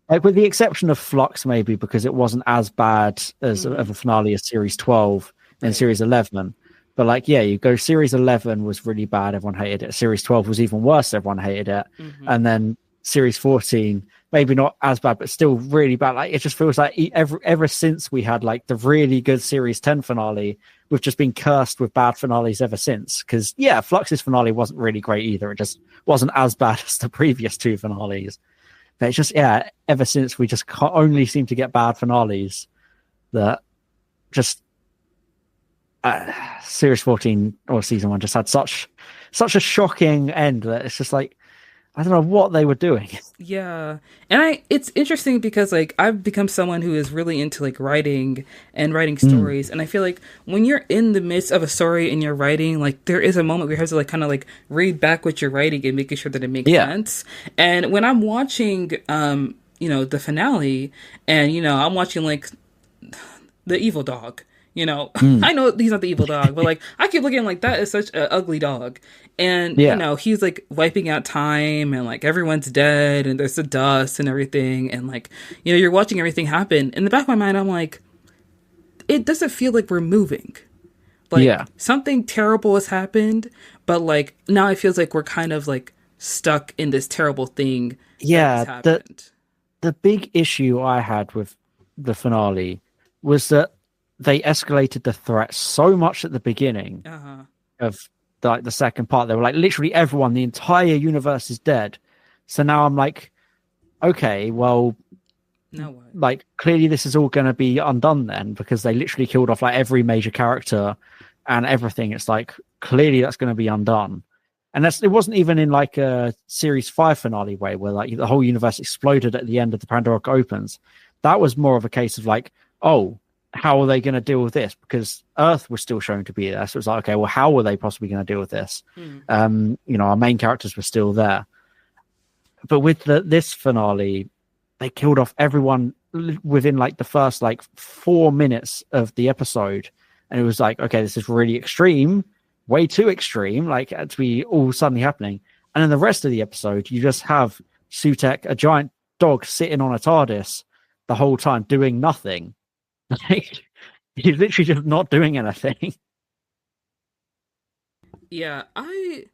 Like with the exception of Flux, maybe because it wasn't as bad as of a finale as series 12 and series 11. But like, yeah, you go series 11 was really bad, everyone hated it. Series 12 was even worse, everyone hated it. And then series 14, maybe not as bad, but still really bad. Like, it just feels like ever since we had like the really good series 10 finale, we've just been cursed with bad finales ever since. Because yeah, Flux's finale wasn't really great either. It just wasn't as bad as the previous two finales. But it's just, yeah, ever since we just only seem to get bad finales that just series 14 or season 1 just had such a shocking end that it's just like, I don't know what they were doing. Yeah. And it's interesting because like I've become someone who is really into like writing and writing stories. And I feel like when you're in the midst of a story and you're writing, like there is a moment where you have to like kind of like read back what you're writing and making sure that it makes sense. And when I'm watching the finale, and I'm watching like the evil dog. I know he's not the evil dog, but like I keep looking like that is such an ugly dog. And he's like wiping out time, and like everyone's dead, and there's the dust and everything, and like you're watching everything happen. In the back of my mind, I'm like, it doesn't feel like we're moving. Like something terrible has happened, but like now it feels like we're kind of like stuck in this terrible thing. Yeah, the big issue I had with the finale was that they escalated the threat so much at the beginning of the second part. They were like, literally everyone, the entire universe is dead. So now I'm like, okay, well, now what? Like clearly this is all going to be undone then, because they literally killed off like every major character and everything. It's like clearly that's going to be undone. And it wasn't even in like a series 5 finale way where like the whole universe exploded at the end of the Pandora opens. That was more of a case of like, oh, how are they going to deal with this? Because Earth was still shown to be there. So it was like, okay, well, how were they possibly going to deal with this? Our main characters were still there. But with this finale, they killed off everyone within like the first like 4 minutes of the episode. And it was like, okay, this is really extreme, way too extreme, like to be all suddenly happening. And then the rest of the episode, you just have Sutek, a giant dog, sitting on a TARDIS the whole time doing nothing. Like, he's literally just not doing anything. Yeah, I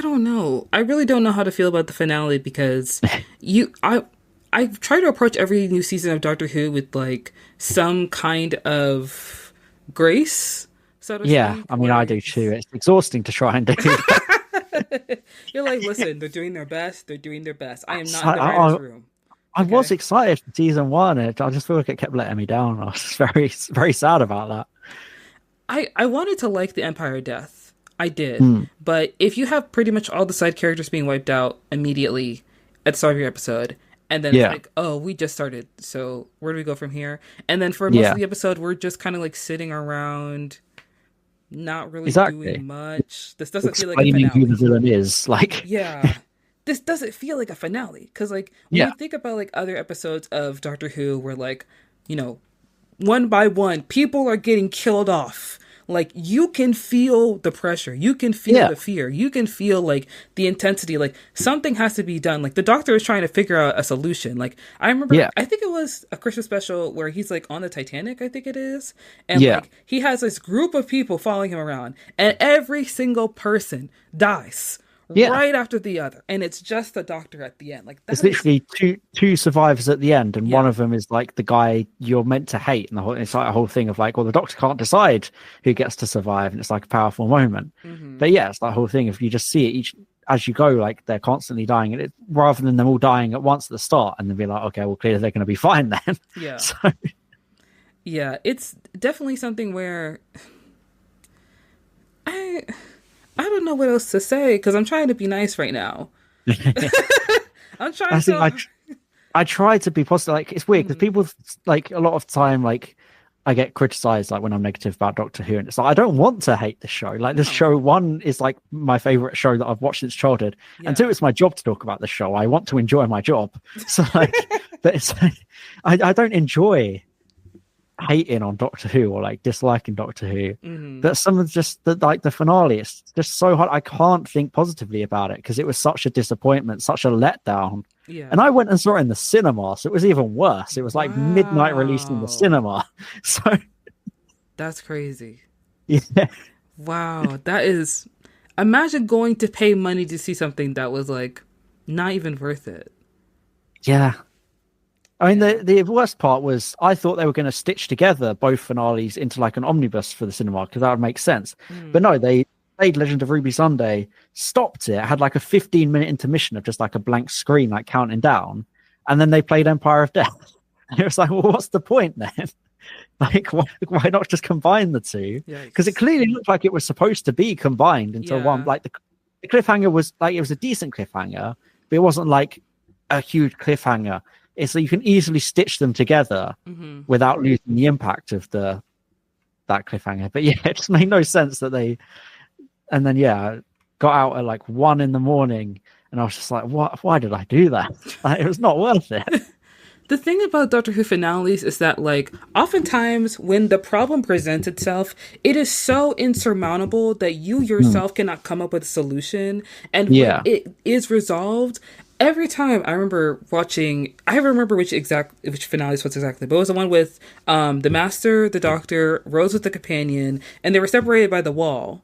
don't know. I really don't know how to feel about the finale because I try to approach every new season of Doctor Who with like some kind of grace, so to speak. I mean, I do too. It's exhausting to try and do. You're like, listen, they're doing their best. They're doing their best. I am not in the writer's room. I was excited for season 1. I just feel like it kept letting me down. I was very, very sad about that. I wanted to like the Empire Death. I did. But if you have pretty much all the side characters being wiped out immediately at the start of your episode, and then it's like, oh, we just started, so where do we go from here? And then for most of the episode, we're just kind of like sitting around, not really doing much. This doesn't feel like a finale. Who the villain is, like... This doesn't feel like a finale, because like when you think about like other episodes of Doctor Who where like one by one people are getting killed off, like you can feel the pressure, you can feel the fear, you can feel like the intensity, like something has to be done. Like the Doctor is trying to figure out a solution. Like I remember I think it was a Christmas special where he's like on the Titanic, I think it is, and like he has this group of people following him around, and every single person dies right after the other, and it's just the Doctor at the end. Like it's literally two survivors at the end, and one of them is like the guy you're meant to hate, and it's like a whole thing of like, well, the Doctor can't decide who gets to survive, and it's like a powerful moment. But it's that whole thing if you just see it as you go, like they're constantly dying, and rather than them all dying at once at the start, and then be like, okay, well, clearly they're going to be fine then. It's definitely something where I don't know what else to say because I'm trying to be nice right now. I'm trying I try to be positive. Like it's weird because people like a lot of time like I get criticized like when I'm negative about Doctor Who, and it's like I don't want to hate this show. Like this show, one is like my favorite show that I've watched since childhood, and two, it's my job to talk about the show. I want to enjoy my job, so like, but it's like I don't enjoy hating on Doctor Who or like disliking Doctor Who. But some of just the finale, it's just so hard. I can't think positively about it because it was such a disappointment, such a letdown. And I went and saw it in the cinema, so it was even worse. It was like midnight released in the cinema. So that's crazy. Yeah. Wow, that is. Imagine going to pay money to see something that was like not even worth it. Yeah. I mean, Yeah. the worst part was I thought they were going to stitch together both finales into like an omnibus for the cinema because that would make sense. But Mm. no, they played Legend of Ruby Sunday, stopped it, had like a 15-minute intermission of just like a blank screen, like counting down, and then they played Empire of Death. And it was like, well, what's the point then? Like, why not just combine the two? Because it Yikes. clearly looked like it was supposed to be combined into one. Yeah. Like the cliffhanger was like it was a decent cliffhanger, but it wasn't like a huge cliffhanger. It's like you can easily stitch them together Hmm. without losing the impact of the that cliffhanger. But yeah, it just made no sense that they and then yeah got out at like 1 a.m. and I was just like, what? Why did I do that? Like, it was not worth it. The thing about Doctor Who finales is that, like, oftentimes when the problem presents itself, it is so insurmountable that you Hmm. yourself cannot come up with a solution. And when Yeah. it is resolved, every time I remember watching, I don't remember which finales was exactly, but it was the one with the Master, the Doctor, Rose with the Companion, and they were separated by the wall.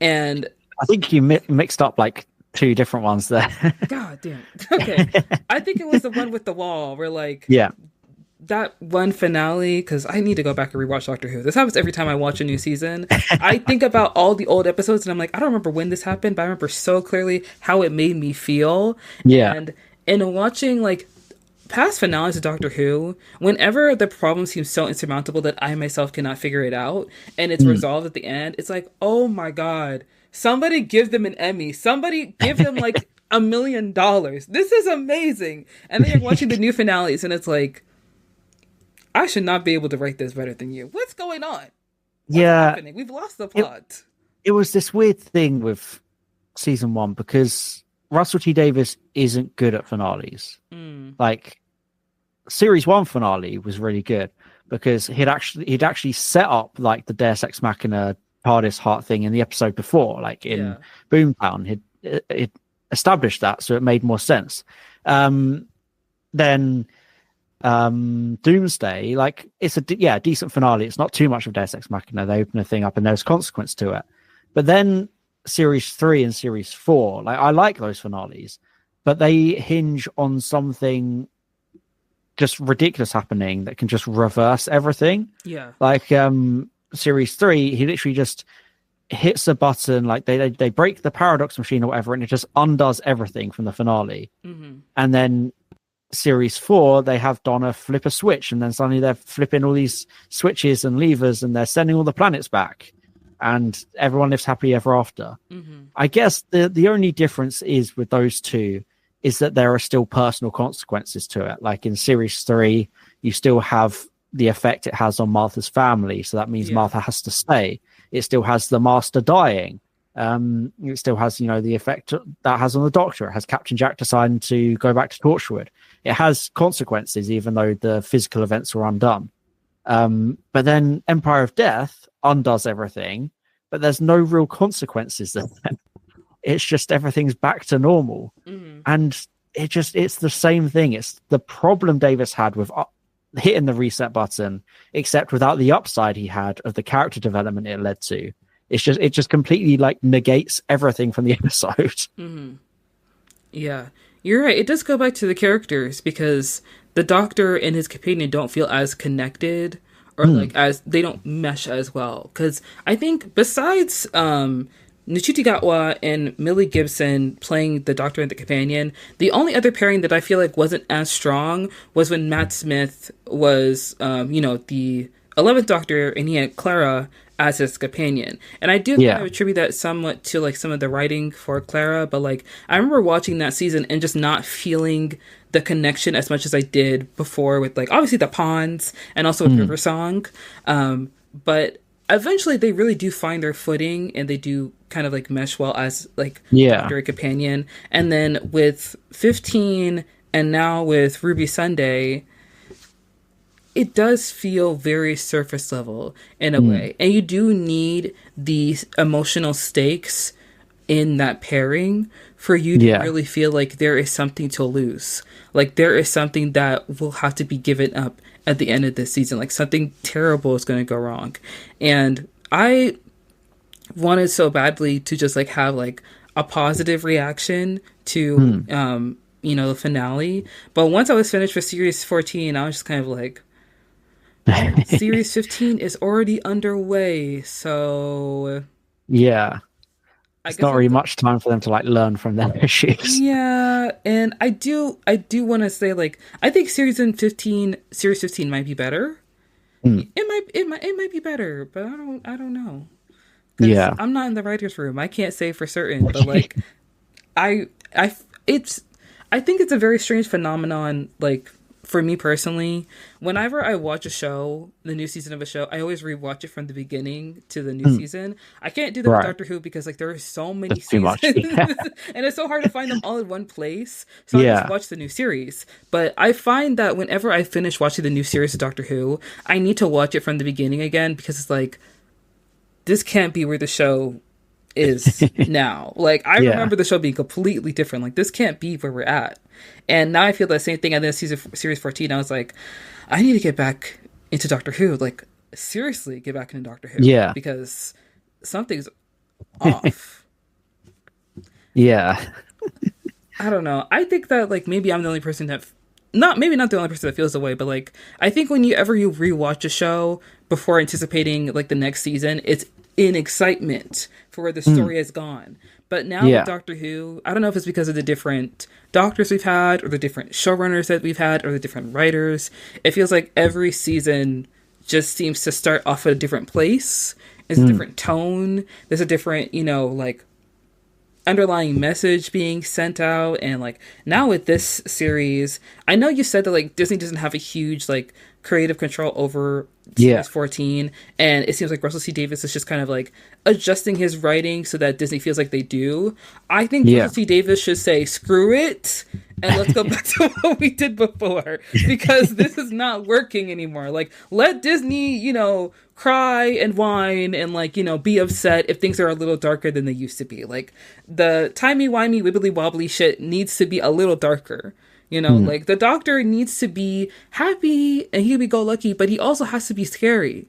And I think you mixed up like two different ones there. God damn. Okay. I think it was the one with the wall where like Yeah. that one finale, because I need to go back and rewatch Doctor Who. This happens every time I watch a new season. I think about all the old episodes and I'm like, I don't remember when this happened, but I remember so clearly how it made me feel. Yeah. And in watching like past finales of Doctor Who, whenever the problem seems so insurmountable that I myself cannot figure it out and it's Mm. resolved at the end, it's like, oh my God, somebody give them an Emmy. Somebody give them like $1 million. This is amazing. And then you're watching the new finales and it's like, I should not be able to write this better than you. What's going on? What's Yeah. happening? We've lost the It, plot. it was this weird thing with season one because Russell T Davies isn't good at finales. Mm, Like series one finale was really good because he'd actually set up like the Deus Ex Machina TARDIS heart thing in the episode before, like in yeah. Boomtown. He'd established that, so it made more sense. Then Doomsday, like it's a decent finale. It's not too much of Deus Ex Machina. They open a thing up and there's consequence to it. But then series 3 and series 4, like I like those finales, but they hinge on something just ridiculous happening that can just reverse everything. Yeah. Like series 3, he literally just hits a button, like they break the paradox machine or whatever, and it just undoes everything from the finale. Hmm. And then series 4, they have Donna flip a switch, and then suddenly they're flipping all these switches and levers, and they're sending all the planets back, and everyone lives happy ever after. Hmm. I guess the only difference is with those two is that there are still personal consequences to it. Like in series 3, you still have the effect it has on Martha's family, so that means Yeah. Martha has to stay. It still has the Master dying. It still has, the effect that has on the Doctor. It has Captain Jack deciding to go back to Torchwood. It has consequences, even though the physical events were undone. But then Empire of Death undoes everything, but there's no real consequences there. It's just everything's back to normal. Hmm. And it's the same thing. It's the problem Davis had with hitting the reset button, except without the upside he had of the character development it led to. It just completely like negates everything from the episode. Hmm. Yeah. You're right. It does go back to the characters because the Doctor and his companion don't feel as connected or like as they don't mesh as well. Because I think besides Ncuti Gatwa and Millie Gibson playing the Doctor and the Companion, the only other pairing that I feel like wasn't as strong was when Matt Smith was, the 11th Doctor and he had Clara as his companion. And I do kind of attribute that somewhat to like some of the writing for Clara, but like I remember watching that season and just not feeling the connection as much as I did before with like obviously the Pawns and also with River Song. But eventually they really do find their footing and they do kind of like mesh well as like Doctor and Companion. And then with 15 and now with Ruby Sunday, it does feel very surface level in a way. And you do need these emotional stakes in that pairing for you to really feel like there is something to lose. Like there is something that will have to be given up at the end of this season. Like something terrible is going to go wrong. And I wanted so badly to just like have like a positive reaction to the finale. But once I was finished with series 14, I was just kind of like, series 15 is already underway, so yeah. It's not really much time for them to like learn from their issues. Yeah, and I do want to say, like, I think series 15 might be better. It might be better, but I don't know. Yeah, I'm not in the writers' room. I can't say for certain, but like, I think it's a very strange phenomenon. Like, for me personally, whenever I watch a show, the new season of a show, I always rewatch it from the beginning to the new season. I can't do that with Doctor Who because like there are so many seasons, and it's so hard to find them all in one place. So I just watch the new series. But I find that whenever I finish watching the new series of Doctor Who, I need to watch it from the beginning again because it's like, this can't be where the show is now. Like, I remember the show being completely different. Like, this can't be where we're at. And now I feel the same thing. And then series 14, I was like, I need to get back into Doctor Who. Like, seriously, get back into Doctor Who. Yeah. Because something's off. Yeah. I don't know. I think that, like, maybe I'm the only person that... maybe not the only person that feels the way, but, like, I think whenever you rewatch a show before anticipating, like, the next season, it's in excitement for where the story has gone. But now with Doctor Who, I don't know if it's because of the different doctors we've had, or the different showrunners that we've had, or the different writers. It feels like every season just seems to start off at a different place. There's a different tone. There's a different, like, underlying message being sent out. And, like, now with this series, I know you said that, like, Disney doesn't have a huge, like, creative control over series 14, and it seems like Russell C. Davies is just kind of like adjusting his writing so that Disney feels like they do. I think Russell C. Davies should say screw it and let's go back to what we did before, because this is not working anymore. Like, let Disney cry and whine and like be upset if things are a little darker than they used to be. Like, the timey-wimey wibbly wobbly shit needs to be a little darker. Like, the Doctor needs to be happy and he'll be go lucky, but he also has to be scary.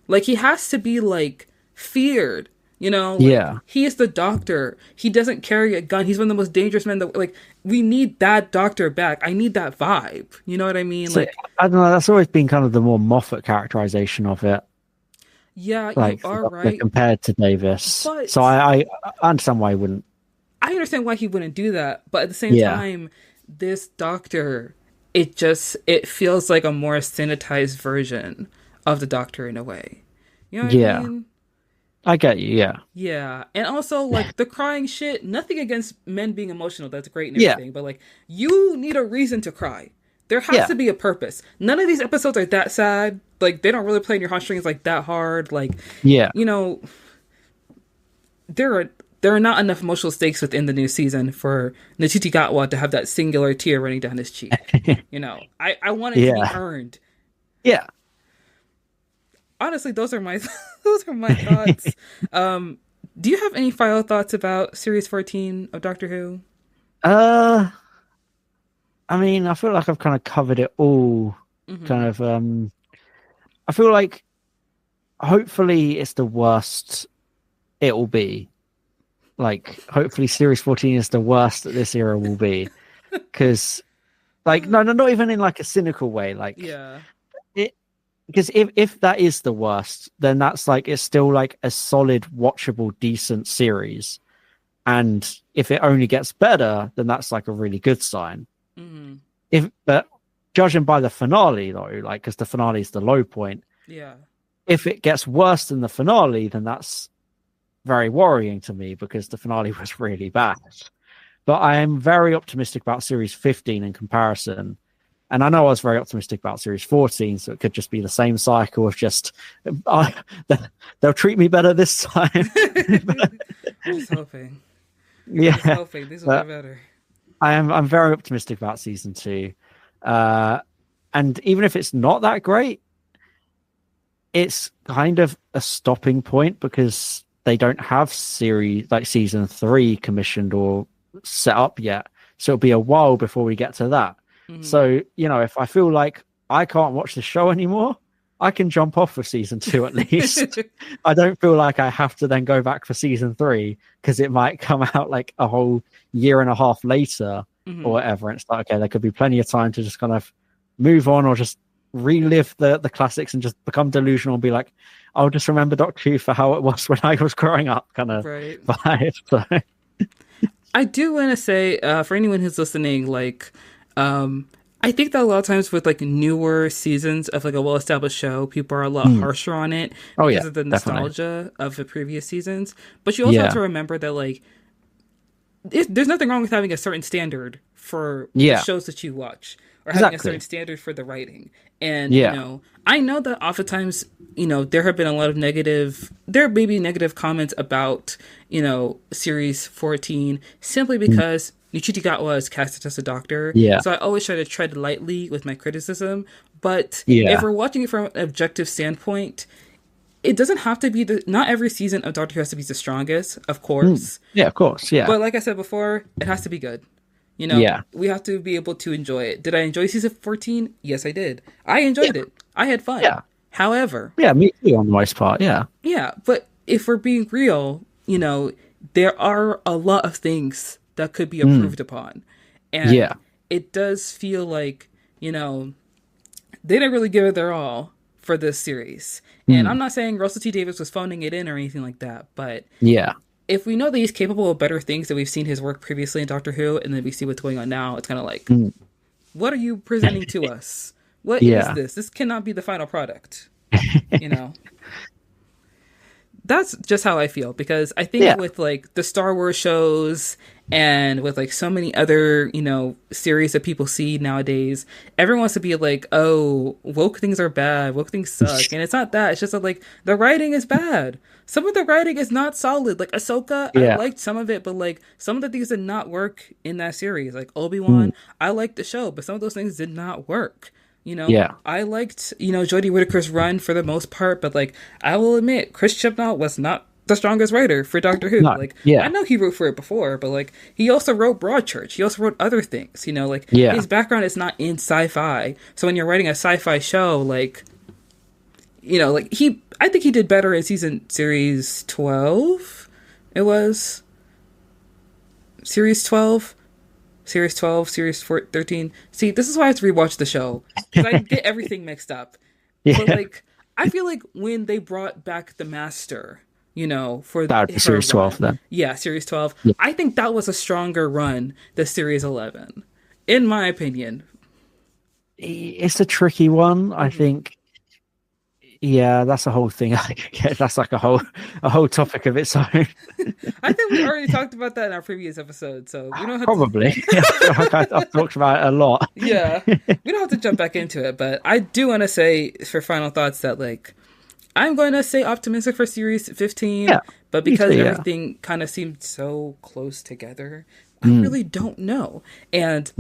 Like, he has to be, like, feared, Like, he is the Doctor. He doesn't carry a gun. He's one of the most dangerous men that, like, we need that Doctor back. I need that vibe. You know what I mean? So, like, I don't know, that's always been kind of the more Moffat characterization of it. Yeah, like, you are right. Compared to Davis. But so I understand why he wouldn't. I understand why he wouldn't do that, but at the same time, this Doctor, it feels like a more sanitized version of the Doctor in a way. You know what I mean? I get you, yeah. Yeah. And also, like, the crying shit, nothing against men being emotional, that's great and everything, but, like, you need a reason to cry. There has to be a purpose. None of these episodes are that sad. Like, they don't really play in your heartstrings, like, that hard. Like, there are not enough emotional stakes within the new season for Nchiti Gatwa to have that singular tear running down his cheek. I want it to be earned. Yeah. Honestly, those are my thoughts. Do you have any final thoughts about series 14 of Doctor Who? I mean, I feel like I've kind of covered it all. Kind of. I feel like hopefully it's the worst it will be. Like, hopefully series 14 is the worst that this era will be. Because, like, no, not even in, like, a cynical way. Like, because if that is the worst, then that's, like, it's still, like, a solid, watchable, decent series. And if it only gets better, then that's, like, a really good sign. But judging by the finale, though, like, because the finale is the low point. If it gets worse than the finale, then that's very worrying to me, because the finale was really bad. But I am very optimistic about series 15 in comparison, and I know I was very optimistic about series 14, so it could just be the same cycle of just they'll treat me better this time. I was hoping. I was hoping this will be better. I'm very optimistic about season 2, and even if it's not that great, it's kind of a stopping point, because they don't have season 3 commissioned or set up yet. So it'll be a while before we get to that. So, if I feel like I can't watch the show anymore, I can jump off for season 2 at least. I don't feel like I have to then go back for season 3 because it might come out like a whole year and a half later or whatever. And it's like, okay, there could be plenty of time to just kind of move on or just relive the classics and just become delusional and be like, I'll just remember Doctor Who for how it was when I was growing up kind of vibe. So. I do want to say, for anyone who's listening, like, I think that a lot of times with like newer seasons of like a well-established show, people are a lot harsher on it because of the nostalgia of the previous seasons. But you also have to remember that like there's nothing wrong with having a certain standard for the shows that you watch, or having a certain standard for the writing. And you know, I know that oftentimes, you know, there have been a lot of negative comments about, you know, series 14 simply because Ncuti Gatwa is casted as a doctor. So I always try to tread lightly with my criticism. But if we're watching it from an objective standpoint, it doesn't have to be not every season of Doctor Who has to be the strongest, of course. Of course, But like I said before, it has to be good. You know, we have to be able to enjoy it. Did I enjoy season 14? Yes, I did. I enjoyed it. I had fun. However. Me too on the most part, Yeah, but if we're being real, you know, there are a lot of things that could be improved upon. And it does feel like, you know, they didn't really give it their all for this series. And I'm not saying Russell T Davies was phoning it in or anything like that, but if we know that he's capable of better things, that we've seen his work previously in Doctor Who, and then we see what's going on now, it's kind of like, what are you presenting to us? What is this? This cannot be the final product. You know? That's just how I feel, because I think with like the Star Wars shows and with like so many other, you know, series that people see nowadays, everyone wants to be like, oh, woke things are bad, woke things suck. And it's not that. It's just that like the writing is bad. Some of the writing is not solid. Like Ahsoka, I liked some of it, but like some of the things did not work in that series. Like Obi-Wan, I liked the show, but some of those things did not work. You know, I liked, you know, Jodie Whittaker's run for the most part, but like, I will admit, Chris Chibnall was not the strongest writer for Doctor Who. I know he wrote for it before, but like, he also wrote Broadchurch. He also wrote other things, you know, like his background is not in sci-fi. So when you're writing a sci-fi show, like, you know, like I think he did better in series 12. It was series 12. Series 12, Series 13. See, this is why I have to rewatch the show, because I get everything mixed up. But, like, I feel like when they brought back the Master, you know, for Series 12 then. Yeah, Series 12. Yeah. I think that was a stronger run than Series 11, in my opinion. It's a tricky one, I think. Yeah, that's a whole thing. That's like a whole topic of its own. I think we already talked about that in our previous episode, so we don't have probably. I've talked about it a lot. Yeah, we don't have to jump back into it, but I do want to say for final thoughts that like I'm going to say optimistic for series 15, but because everything kind of seemed so close together, I really don't know. And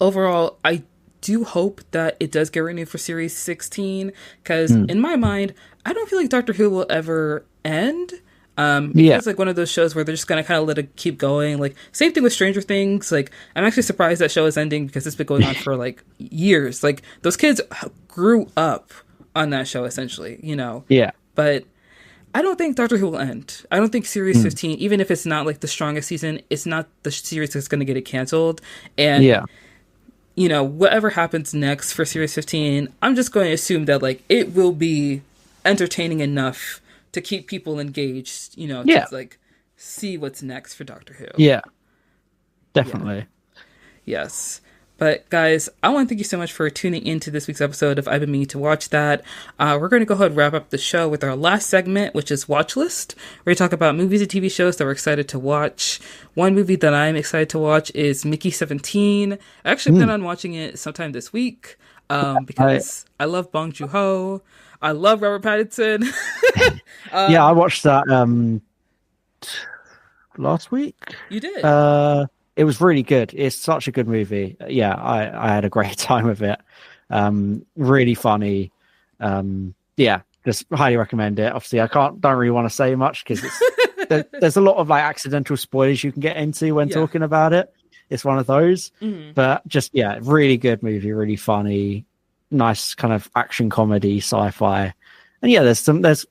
overall, I do hope that it does get renewed for series 16, because in my mind, I don't feel like Doctor Who will ever end. It's like one of those shows where they're just gonna kind of let it keep going. Like same thing with Stranger Things. Like I'm actually surprised that show is ending, because it's been going on for like years. Like those kids grew up on that show essentially, you know. But I don't think Doctor Who will end. I don't think series 15, even if it's not like the strongest season, it's not the series that's gonna get it canceled. And you know, whatever happens next for series 15, I'm just going to assume that like it will be entertaining enough to keep people engaged, you know, to like see what's next for Doctor Who. Yeah, definitely. Yes. But guys, I want to thank you so much for tuning into this week's episode of I've Been Meaning to Watch That. We're going to go ahead and wrap up the show with our last segment, which is Watch List. We're going to talk about movies and TV shows that we're excited to watch. One movie that I'm excited to watch is Mickey 17. I actually plan on watching it sometime this week because I love Bong Joon-ho. I love Robert Pattinson. I watched that last week. You did? It was really good. It's such a good movie. Yeah, I had a great time with it. Really funny. Just highly recommend it. Obviously, I don't really want to say much because there's a lot of like accidental spoilers you can get into when talking about it. It's one of those. But just really good movie, really funny. nice kind of action comedy, sci-fi, and yeah, there's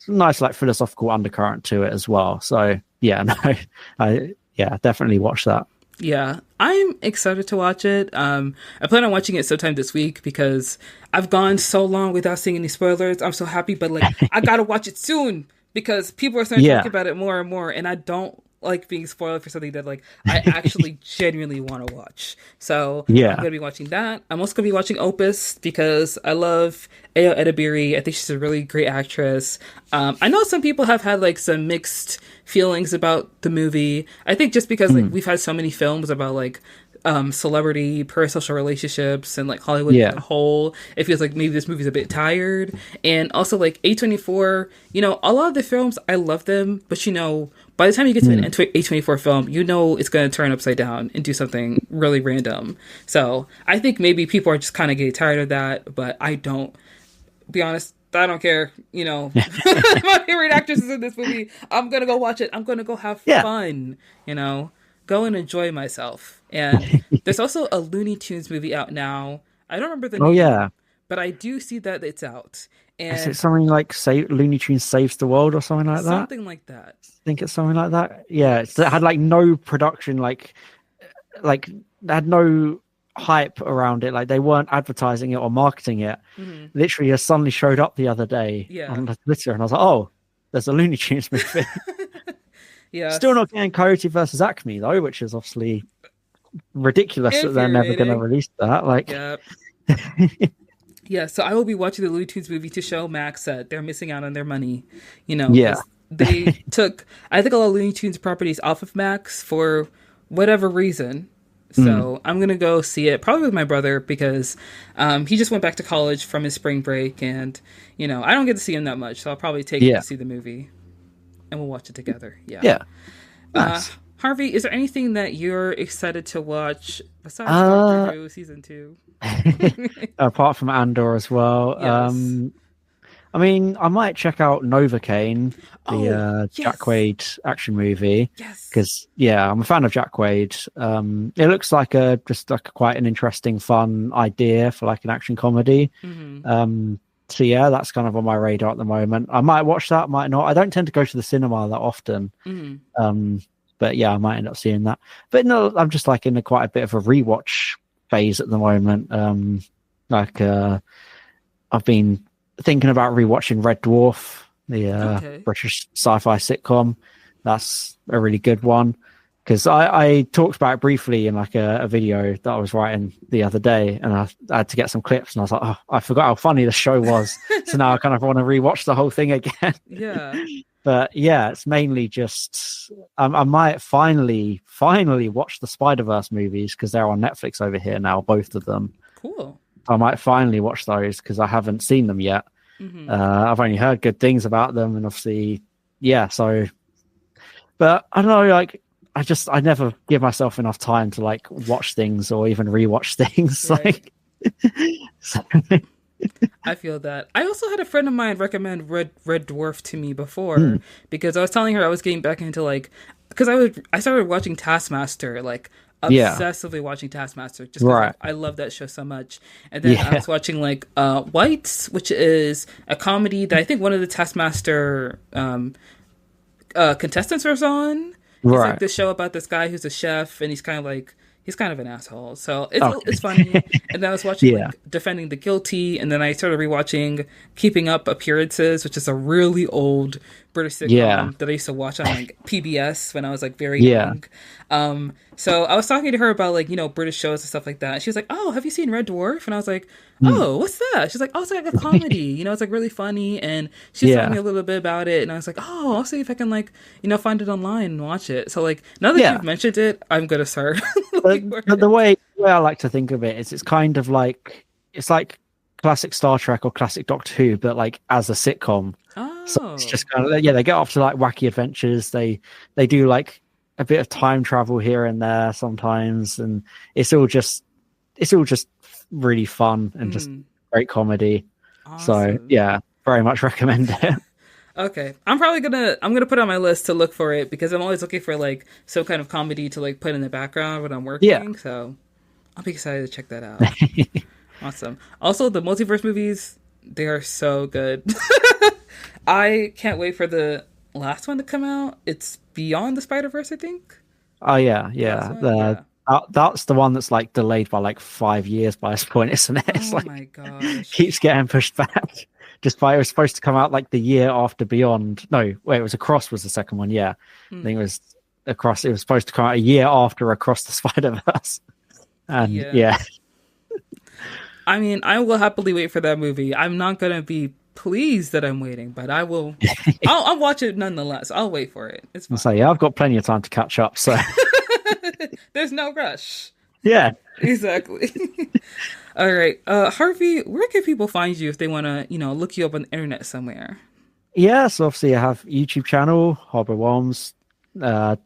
nice like philosophical undercurrent to it as well. So yeah, no, I definitely watch that. Yeah, I'm excited to watch it. I plan on watching it sometime this week because I've gone so long without seeing any spoilers. I'm so happy, but like I gotta watch it soon because people are starting to talk Yeah, about it more and more, and I don't like being spoiled for something that like I actually genuinely want to watch. So I'm yeah. gonna be watching that. I'm also gonna be watching Opus because I love Ayo Edebiri. I think she's a really great actress. I know some people have had like some mixed feelings about the movie. I think just because like we've had so many films about like celebrity parasocial relationships and like Hollywood as a Yeah. whole, it feels like maybe this movie's a bit tired. And also like A24, you know, a lot of the films I love them, but you know, by the time you get to an A24 film, you know it's going to turn upside down and do something really random. So I think maybe people are just kind of getting tired of that, but I don't. Be honest, I don't care. You know, my favorite actress is in this movie. I'm gonna go watch it. I'm gonna go have Yeah. fun. You know, go and enjoy myself. And there's also a Looney Tunes movie out now. I don't remember the Oh name, yeah. but I do see that it's out. Is it And something like Looney Tunes Saves the World or something like that? something like that. I think it's something like that. Yeah, it had like no production, like they had no hype around it. Like they weren't advertising it or marketing it. Hmm. Literally, just suddenly showed up the other day Yeah. on the Twitter, and I was like, oh, there's a Looney Tunes movie. Still Yes. not getting Coyote versus Acme though, which is obviously ridiculous that they're never going to Infuriating. release that. Like, Yep. Yeah, so I will be watching the Looney Tunes movie to show Max that they're missing out on their money, you know, yeah, because they took, I think, a lot of Looney Tunes properties off of Max for whatever reason. So I'm gonna go see it probably with my brother because he just went back to college from his spring break, and you know I don't get to see him that much, so I'll probably take him yeah, to see the movie, and we'll watch it together. Yeah. yeah. Uh, Nice. Harvey, is there anything that you're excited to watch besides Doctor Uh, Who season 2? apart from Andor as well. Yes. I mean, I might check out Novocaine, the Oh, Jack yes. Quaid action movie, Yes. because yeah, I'm a fan of Jack Quaid. It looks like a just like quite an interesting, fun idea for like an action comedy. Hmm. So yeah, that's kind of on my radar at the moment. I might watch that, might not. I don't tend to go to the cinema that often. Hmm. But yeah, I might end up seeing that. But no, I'm just like in a quite a bit of a rewatch phase at the moment. Like I've been thinking about rewatching Red Dwarf, the Okay. British sci-fi sitcom. That's a really good one because I talked about it briefly in like a video that I was writing the other day, and I had to get some clips, and I was like, oh, I forgot how funny the show was. So now I kind of want to rewatch the whole thing again. Yeah. But yeah, it's mainly just I might finally watch the Spider-Verse movies because they're on Netflix over here now, both of them. Cool. I might finally watch those because I haven't seen them yet. Hmm. I've only heard good things about them, and obviously, yeah. So, but I don't know, like I never give myself enough time to like watch things or even rewatch things. Right. Like, so, I feel that. I also had a friend of mine recommend Red Dwarf to me before because I was telling her I was getting back into like because I started watching Taskmaster like yeah, obsessively watching Taskmaster just because right, I love that show so much. And then I yeah, was watching like Whites, which is a comedy that I think one of the Taskmaster contestants was on. It's like right, this show about this guy who's a chef and he's kind of an asshole. So okay, it's funny. And then I was watching yeah, like Defending the Guilty, and then I started rewatching Keeping Up Appearances, which is a really old British yeah, sitcom that I used to watch on like PBS when I was like very yeah. young. So I was talking to her about like, you know, British shows and stuff like that. She was like, "Oh, have you seen Red Dwarf?" And I was like, Mm. "Oh, what's that?" She's like, "Oh, it's like a comedy. You know, it's like really funny." And she's telling me Yeah, a little bit about it, and I was like, "Oh, I'll see if I can like, you know, find it online and watch it." So like now that yeah. you've mentioned it, I'm gonna start But, looking for but it. the way I like to think of it is it's kind of like it's like classic Star Trek or classic Doctor Who, but like as a sitcom. So it's Oh. just kind of yeah, they get off to like wacky adventures. They do like a bit of time travel here and there sometimes, and it's all just really fun and just Mm, great comedy. So awesome. yeah, very much recommend it. Okay. I'm gonna put it on my list to look for it because I'm always looking for like some kind of comedy to like put in the background when I'm Yeah, working. So I'll be excited to check that out. Awesome. Also, the multiverse movies, they are so good. I can't wait for the last one to come out. It's Beyond the Spider-Verse, I think. Oh yeah, The last yeah. one? Yeah. That's the one that's like delayed by like 5 years by this point, isn't it? It's Oh like my gosh. keeps getting pushed back. Just by it was supposed to come out like the year after Beyond. No, wait, it was Across was the second one. Yeah, I think it was Across. It was supposed to come out a year after Across the Spider-Verse. And yeah. I mean, I will happily wait for that movie. I'm not gonna be pleased that I'm waiting, but I will. I'll watch it nonetheless. I'll wait for it. It's fine. So yeah, I've got plenty of time to catch up. So There's no rush. yeah, Exactly. All right, Harvey, where can people find you if they want to, look you up on the internet somewhere? yeah. So obviously, I have YouTube channel, Harbo Wholmes,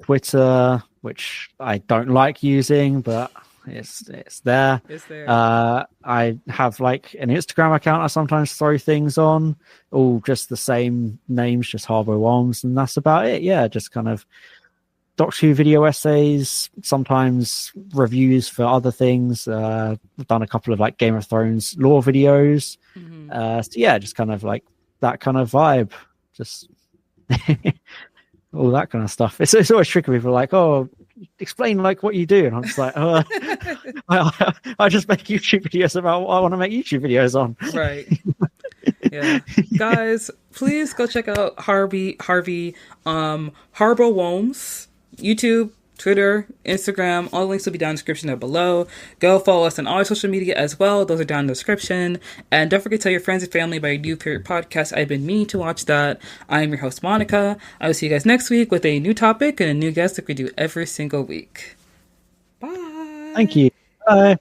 Twitter, which I don't like using, but it's there. Is there? I have like an Instagram account I sometimes throw things on, all just the same names, just Harbo Wholmes, and that's about it. Yeah, just kind of Doctor Who video essays, sometimes reviews for other things. I've done a couple of like Game of Thrones lore videos. So yeah, just kind of like that kind of vibe, just all that kind of stuff. It's always tricky. People are like, oh, explain like what you do, and I'm just like, I just make YouTube videos about what I want to make YouTube videos on. Right. Yeah. Guys, please go check out Harvey, Harbo Wholmes, YouTube, Twitter, Instagram. All the links will be down in the description down below. Go follow us on all our social media as well. Those are down in the description. And don't forget to tell your friends and family about your new favorite podcast. I've been meaning to watch that. I'm your host, Monica. I will see you guys next week with a new topic and a new guest like we do every single week. Bye. Thank you. Bye.